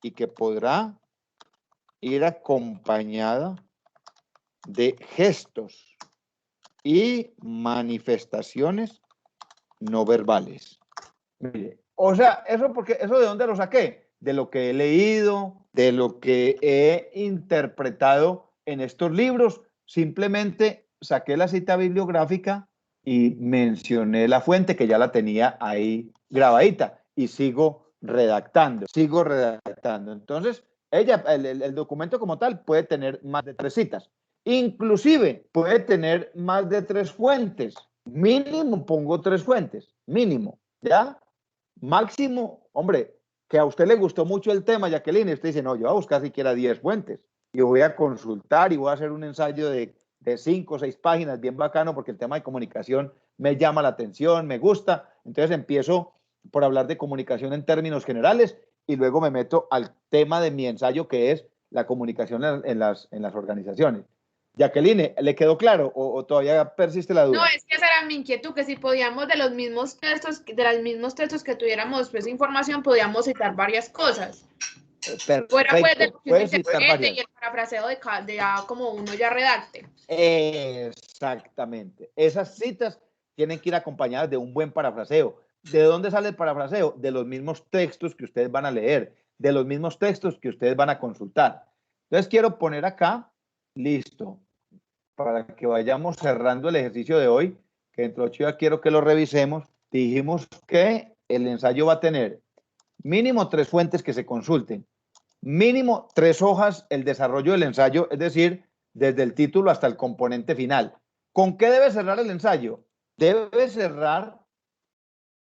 y que podrá ir acompañada de gestos y manifestaciones no verbales. Mire, o sea, ¿eso de dónde lo saqué? De lo que he leído, de lo que he interpretado en estos libros. Simplemente saqué la cita bibliográfica y mencioné la fuente que ya la tenía ahí grabadita y sigo redactando. Entonces, el documento como tal puede tener más de 3 citas. Inclusive puede tener más de 3 fuentes. Mínimo pongo 3 fuentes, mínimo, ¿ya? Máximo, hombre, que a usted le gustó mucho el tema, Jacqueline, y usted dice, no, yo voy a buscar siquiera 10 fuentes y voy a consultar y voy a hacer un ensayo de 5 o 6 páginas bien bacano porque el tema de comunicación me llama la atención, me gusta. Entonces empiezo por hablar de comunicación en términos generales y luego me meto al tema de mi ensayo que es la comunicación en las organizaciones. Jacqueline, ¿le quedó claro o todavía persiste la duda? No, es que esa era mi inquietud, que si podíamos de los mismos textos que tuviéramos pues información, podíamos citar varias cosas. Perfecto. Fuera pues de lo que Puedes uno citar interprete varias. y el parafraseo de ya como uno ya redacte. Exactamente. Esas citas tienen que ir acompañadas de un buen parafraseo. ¿De dónde sale el parafraseo? De los mismos textos que ustedes van a leer, de los mismos textos que ustedes van a consultar. Entonces quiero poner acá, listo, para que vayamos cerrando el ejercicio de hoy, que dentro de 8 días quiero que lo revisemos. Dijimos que el ensayo va a tener mínimo 3 fuentes que se consulten, mínimo 3 hojas el desarrollo del ensayo, es decir, desde el título hasta el componente final. ¿Con qué debe cerrar el ensayo? Debe cerrar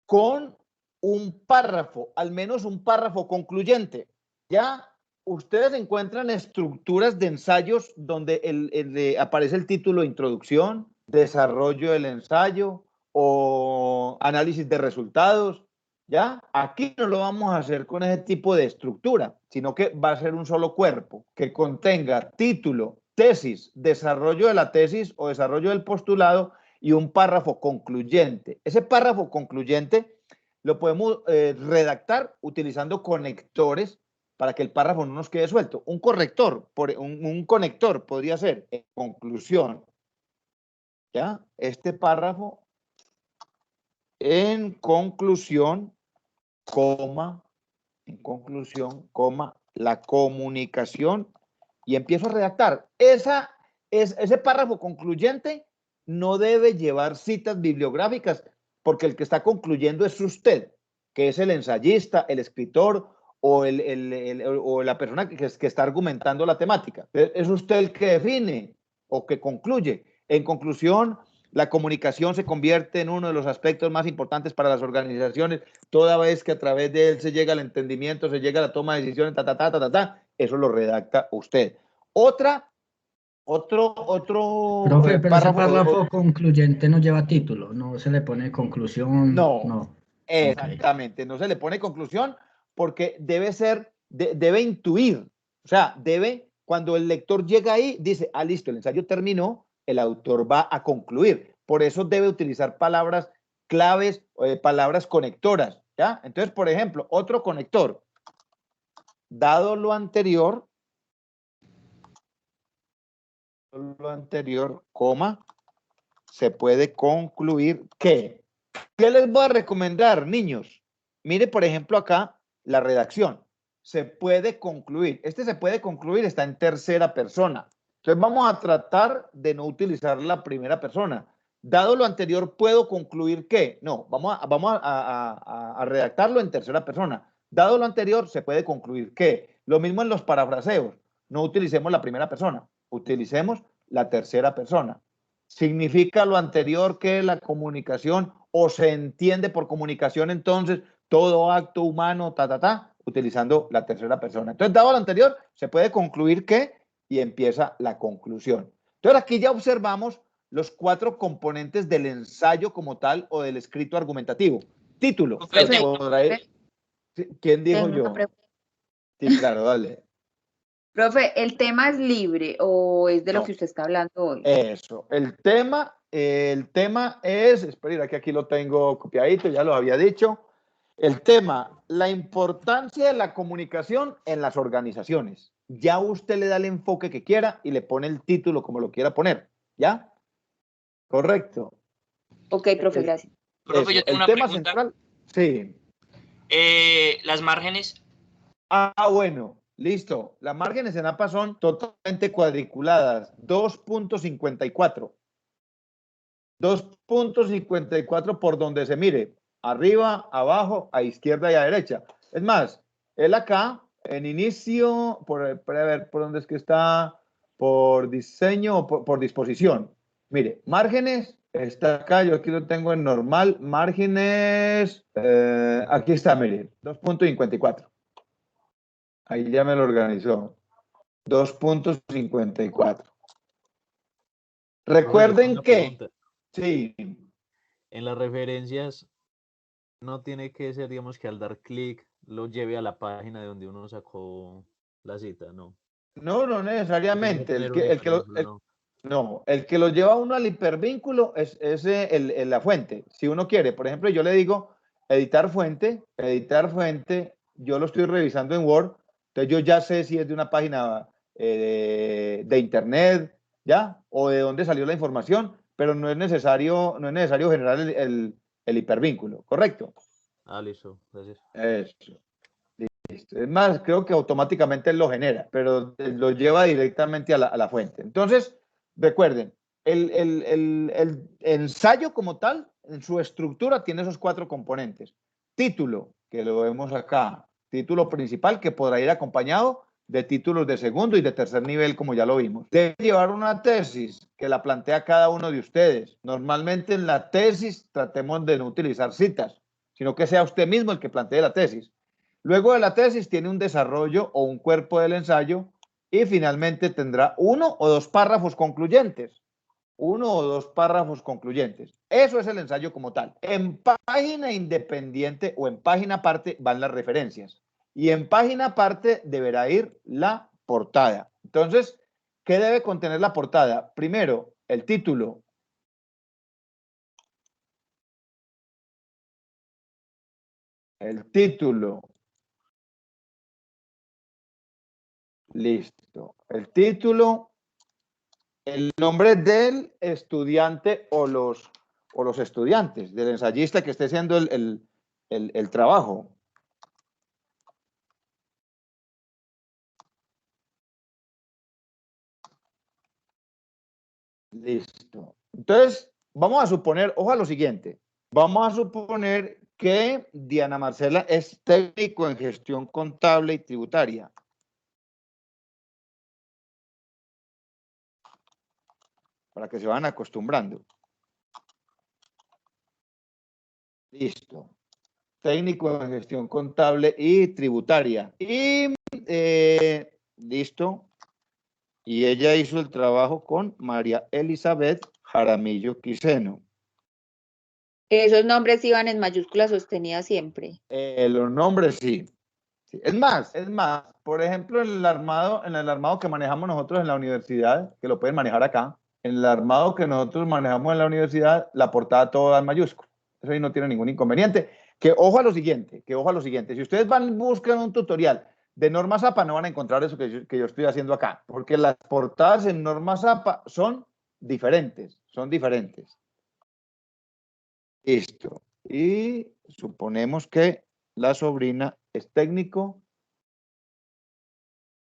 con un párrafo, al menos un párrafo concluyente. Ya ustedes encuentran estructuras de ensayos donde aparece el título introducción, desarrollo del ensayo o análisis de resultados. ¿Ya? Aquí no lo vamos a hacer con ese tipo de estructura, sino que va a ser un solo cuerpo que contenga título, tesis, desarrollo de la tesis o desarrollo del postulado y un párrafo concluyente. Ese párrafo concluyente lo podemos redactar utilizando conectores para que el párrafo no nos quede suelto. Un corrector, un conector podría ser en conclusión. ¿Ya? Este párrafo en conclusión, la comunicación, y empiezo a redactar. Ese párrafo concluyente no debe llevar citas bibliográficas, porque el que está concluyendo es usted, que es el ensayista, el escritor o la persona que está argumentando la temática. Es usted el que define o que concluye. En conclusión, la comunicación se convierte en uno de los aspectos más importantes para las organizaciones, toda vez que a través de él se llega al entendimiento, se llega a la toma de decisiones, eso lo redacta usted. Otro Profe, pero ese párrafo concluyente no lleva título, no se le pone conclusión. No. Exactamente, no se le pone conclusión porque debe intuir, o sea, cuando el lector llega ahí, dice, listo, el ensayo terminó, el autor va a concluir, por eso debe utilizar palabras claves, palabras conectoras, ¿ya? Entonces, por ejemplo, otro conector. Dado lo anterior, coma, se puede concluir que. ¿Qué les voy a recomendar, niños? Mire, por ejemplo, acá la redacción. Se puede concluir. Este se puede concluir está en tercera persona. Entonces vamos a tratar de no utilizar la primera persona. Dado lo anterior, ¿puedo concluir qué? No, vamos a redactarlo en tercera persona. Dado lo anterior, se puede concluir qué. Lo mismo en los parafraseos. No utilicemos la primera persona, utilicemos la tercera persona. ¿Significa lo anterior que la comunicación o se entiende por comunicación entonces todo acto humano, utilizando la tercera persona? Entonces, dado lo anterior, se puede concluir que y empieza la conclusión. Entonces, aquí ya observamos los 4 componentes del ensayo como tal o del escrito argumentativo. Título. ¿Quién dijo yo? Sí, claro, dale. Profe, ¿el tema es libre o es de lo No. que usted está hablando hoy? Eso, el tema es, espera, que aquí lo tengo copiadito, ya lo había dicho. El tema, la importancia de la comunicación en las organizaciones. Ya usted le da el enfoque que quiera y le pone el título como lo quiera poner, ¿ya? Correcto. Ok, profe, gracias. Profe, yo tengo el una tema pregunta. central, sí. Las márgenes. Bueno, listo. Las márgenes en APA son totalmente cuadriculadas, 2.54. 2.54 por donde se mire, arriba, abajo, a izquierda y a derecha. Es más, él acá, en inicio, para ver por dónde es que está, por diseño o por disposición. Mire, márgenes, está acá, yo aquí lo tengo en normal, márgenes, aquí está, mire, 2.54. Ahí ya me lo organizó. 2.54. Recuerden que... Sí. En las referencias no tiene que ser, digamos, que al dar clic lo lleve a la página de donde uno sacó la cita, ¿no? No, no necesariamente. El que lo lleva uno al hipervínculo es la fuente. Si uno quiere, por ejemplo, yo le digo editar fuente, yo lo estoy revisando en Word, entonces yo ya sé si es de una página de internet, ¿ya? O de dónde salió la información, pero no es necesario generar el hipervínculo, ¿correcto? Listo, gracias. Eso. Listo. Es más, creo que automáticamente él lo genera, pero lo lleva directamente a la fuente. Entonces, recuerden, el ensayo como tal, en su estructura, tiene esos 4 componentes. Título, que lo vemos acá, título principal, que podrá ir acompañado de títulos de segundo y de tercer nivel, como ya lo vimos. Debe llevar una tesis que la plantea cada uno de ustedes. Normalmente en la tesis tratemos de no utilizar citas, sino que sea usted mismo el que plantee la tesis. Luego de la tesis tiene un desarrollo o un cuerpo del ensayo y finalmente tendrá 1 o 2 párrafos concluyentes. 1 o 2 párrafos concluyentes. Eso es el ensayo como tal. En página independiente o en página aparte van las referencias. Y en página aparte deberá ir la portada. Entonces, ¿qué debe contener la portada? Primero, el título. El título. Listo. El título, el nombre del estudiante o los estudiantes, del ensayista que esté haciendo el trabajo. Listo. Entonces, vamos a suponer, ojo a lo siguiente, vamos a suponer que Diana Marcela es técnico en gestión contable y tributaria. Para que se van acostumbrando. Listo. Técnico en gestión contable y tributaria. Y listo. Y ella hizo el trabajo con María Elizabeth Jaramillo Quiseno. Esos nombres iban en mayúsculas sostenidas siempre. Los nombres sí. Sí. Es más, por ejemplo, en el armado que manejamos nosotros en la universidad, que lo pueden manejar acá, en el armado que nosotros manejamos en la universidad, la portada toda en mayúscula. Eso ahí no tiene ningún inconveniente. Que ojo a lo siguiente, si ustedes van buscan un tutorial de normas APA, no van a encontrar eso que yo estoy haciendo acá, porque las portadas en normas APA son diferentes, Listo. Y suponemos que la sobrina es técnico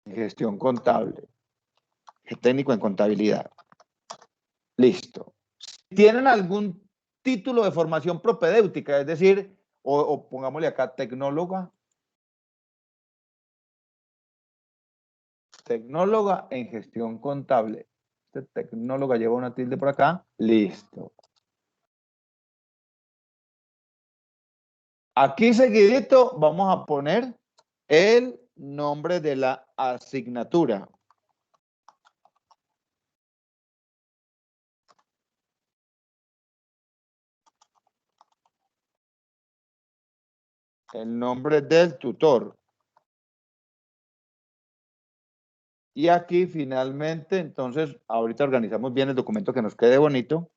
en gestión contable, es técnico en contabilidad. Listo. ¿Tienen algún título de formación propedéutica? Es decir, o pongámosle acá tecnóloga. Tecnóloga en gestión contable. Este tecnóloga lleva una tilde por acá. Listo. Aquí seguidito vamos a poner el nombre de la asignatura. El nombre del tutor. Y aquí finalmente, entonces, ahorita organizamos bien el documento que nos quede bonito.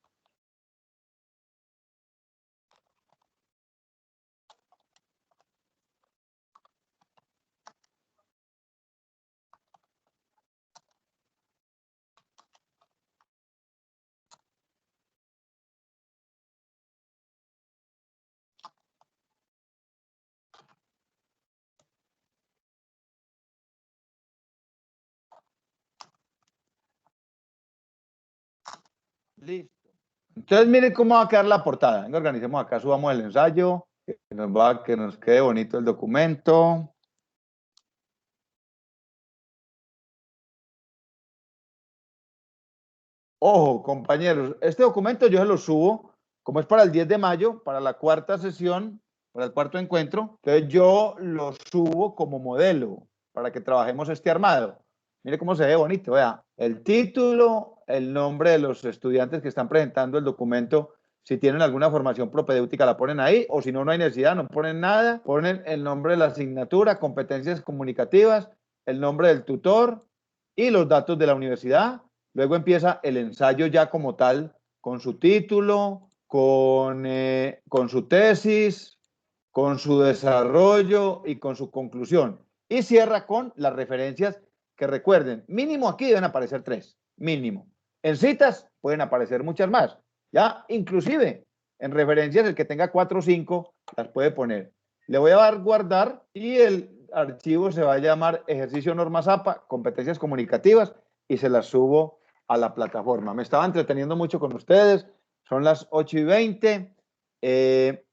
Listo. Entonces, miren cómo va a quedar la portada. Venga, organicemos acá, subamos el ensayo, que nos quede bonito el documento. Ojo, compañeros, este documento yo se lo subo, como es para el 10 de mayo, para la cuarta sesión, para el cuarto encuentro, entonces yo lo subo como modelo para que trabajemos este armado. Mire cómo se ve bonito, vea, el título, el nombre de los estudiantes que están presentando el documento, si tienen alguna formación propedéutica la ponen ahí, o si no, no hay necesidad, no ponen nada, ponen el nombre de la asignatura, competencias comunicativas, el nombre del tutor y los datos de la universidad. Luego empieza el ensayo ya como tal, con su título, con su tesis, con su desarrollo y con su conclusión. Y cierra con las referencias que recuerden, mínimo aquí deben aparecer 3, mínimo. En citas pueden aparecer muchas más. Ya, inclusive, en referencias el que tenga 4 o 5 las puede poner. Le voy a dar guardar y el archivo se va a llamar ejercicio normas APA, competencias comunicativas, y se las subo a la plataforma. Me estaba entreteniendo mucho con ustedes. Son las 8:20.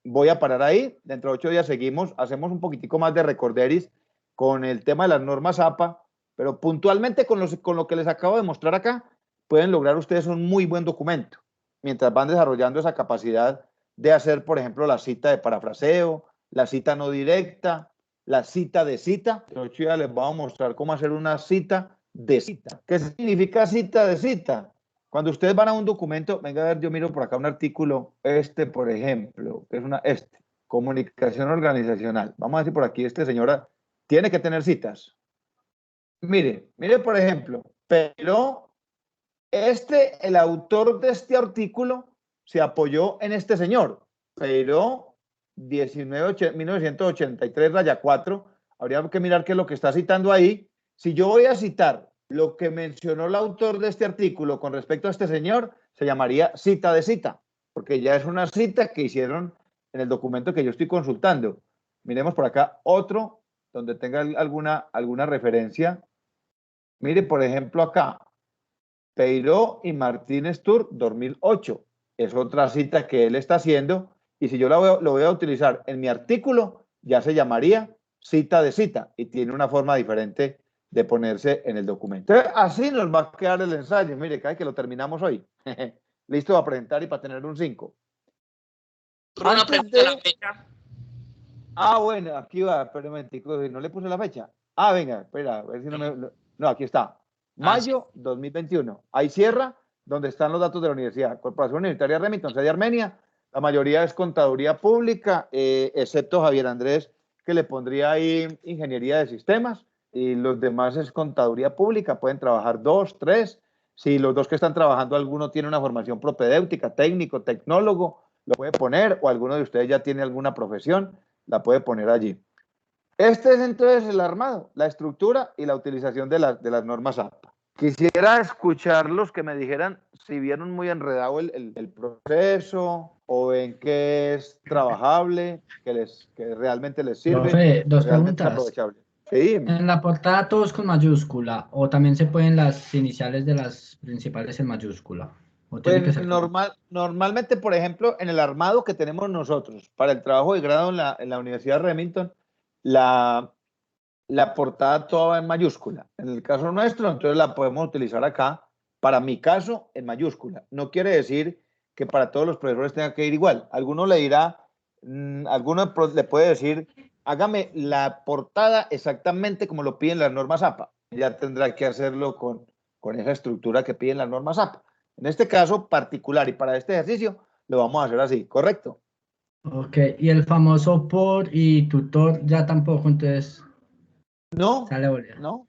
Voy a parar ahí. Dentro de 8 días seguimos. Hacemos un poquitico más de recorderis con el tema de las normas APA, pero puntualmente con lo que les acabo de mostrar acá, pueden lograr ustedes un muy buen documento mientras van desarrollando esa capacidad de hacer, por ejemplo, la cita de parafraseo, la cita no directa, la cita de cita. En 8 días les voy a mostrar cómo hacer una cita de cita. ¿Qué significa cita de cita? Cuando ustedes van a un documento, venga a ver, yo miro por acá un artículo, por ejemplo, que es comunicación organizacional. Vamos a decir por aquí, señora tiene que tener citas. Mire, por ejemplo, pero el autor de este artículo se apoyó en este señor, pero 1983-4, habría que mirar qué es lo que está citando ahí. Si yo voy a citar lo que mencionó el autor de este artículo con respecto a este señor, se llamaría cita de cita, porque ya es una cita que hicieron en el documento que yo estoy consultando. Miremos por acá otro donde tenga alguna referencia. Mire, por ejemplo, acá, Peiró y Martínez Tour 2008. Es otra cita que él está haciendo, y si yo lo voy a utilizar en mi artículo, ya se llamaría cita de cita, y tiene una forma diferente de ponerse en el documento. Así nos va a quedar el ensayo. Mire, que lo terminamos hoy. Listo para presentar y para tener un 5. Una pregunta de la fecha. Bueno, aquí va, espera un momentico, no le puse la fecha. Venga, espera, a ver si no me... No, aquí está. Mayo 2021. Ahí cierra donde están los datos de la universidad. Corporación Universitaria Remington, sede de Armenia. La mayoría es contaduría pública, excepto Javier Andrés, que le pondría ahí ingeniería de sistemas. Y los demás es contaduría pública. Pueden trabajar 2, 3. Si los dos que están trabajando, alguno tiene una formación propedéutica, técnico, tecnólogo, lo puede poner, o alguno de ustedes ya tiene alguna profesión, la puede poner allí. Este es entonces el armado, la estructura y la utilización de las normas APA. Quisiera escuchar los que me dijeran si vieron muy enredado el proceso o ven que es trabajable, que realmente les sirve. Profe, dos realmente es preguntas. aprovechable. Sí, En la portada todos con mayúscula, o también se pueden las iniciales de las principales en mayúscula. ¿O tiene que pues ser normalmente, por ejemplo, en el armado que tenemos nosotros para el trabajo de grado en la Universidad de Remington, la portada toda va en mayúscula. En el caso nuestro, entonces la podemos utilizar acá, para mi caso, en mayúscula. No quiere decir que para todos los profesores tenga que ir igual. Alguno le dirá, alguno le puede decir, hágame la portada exactamente como lo piden las normas APA. Ya tendrá que hacerlo con esa estructura que piden las normas APA. En este caso particular y para este ejercicio, lo vamos a hacer así, ¿correcto? Ok, y el famoso por y tutor ya tampoco, entonces No, sale volea. no.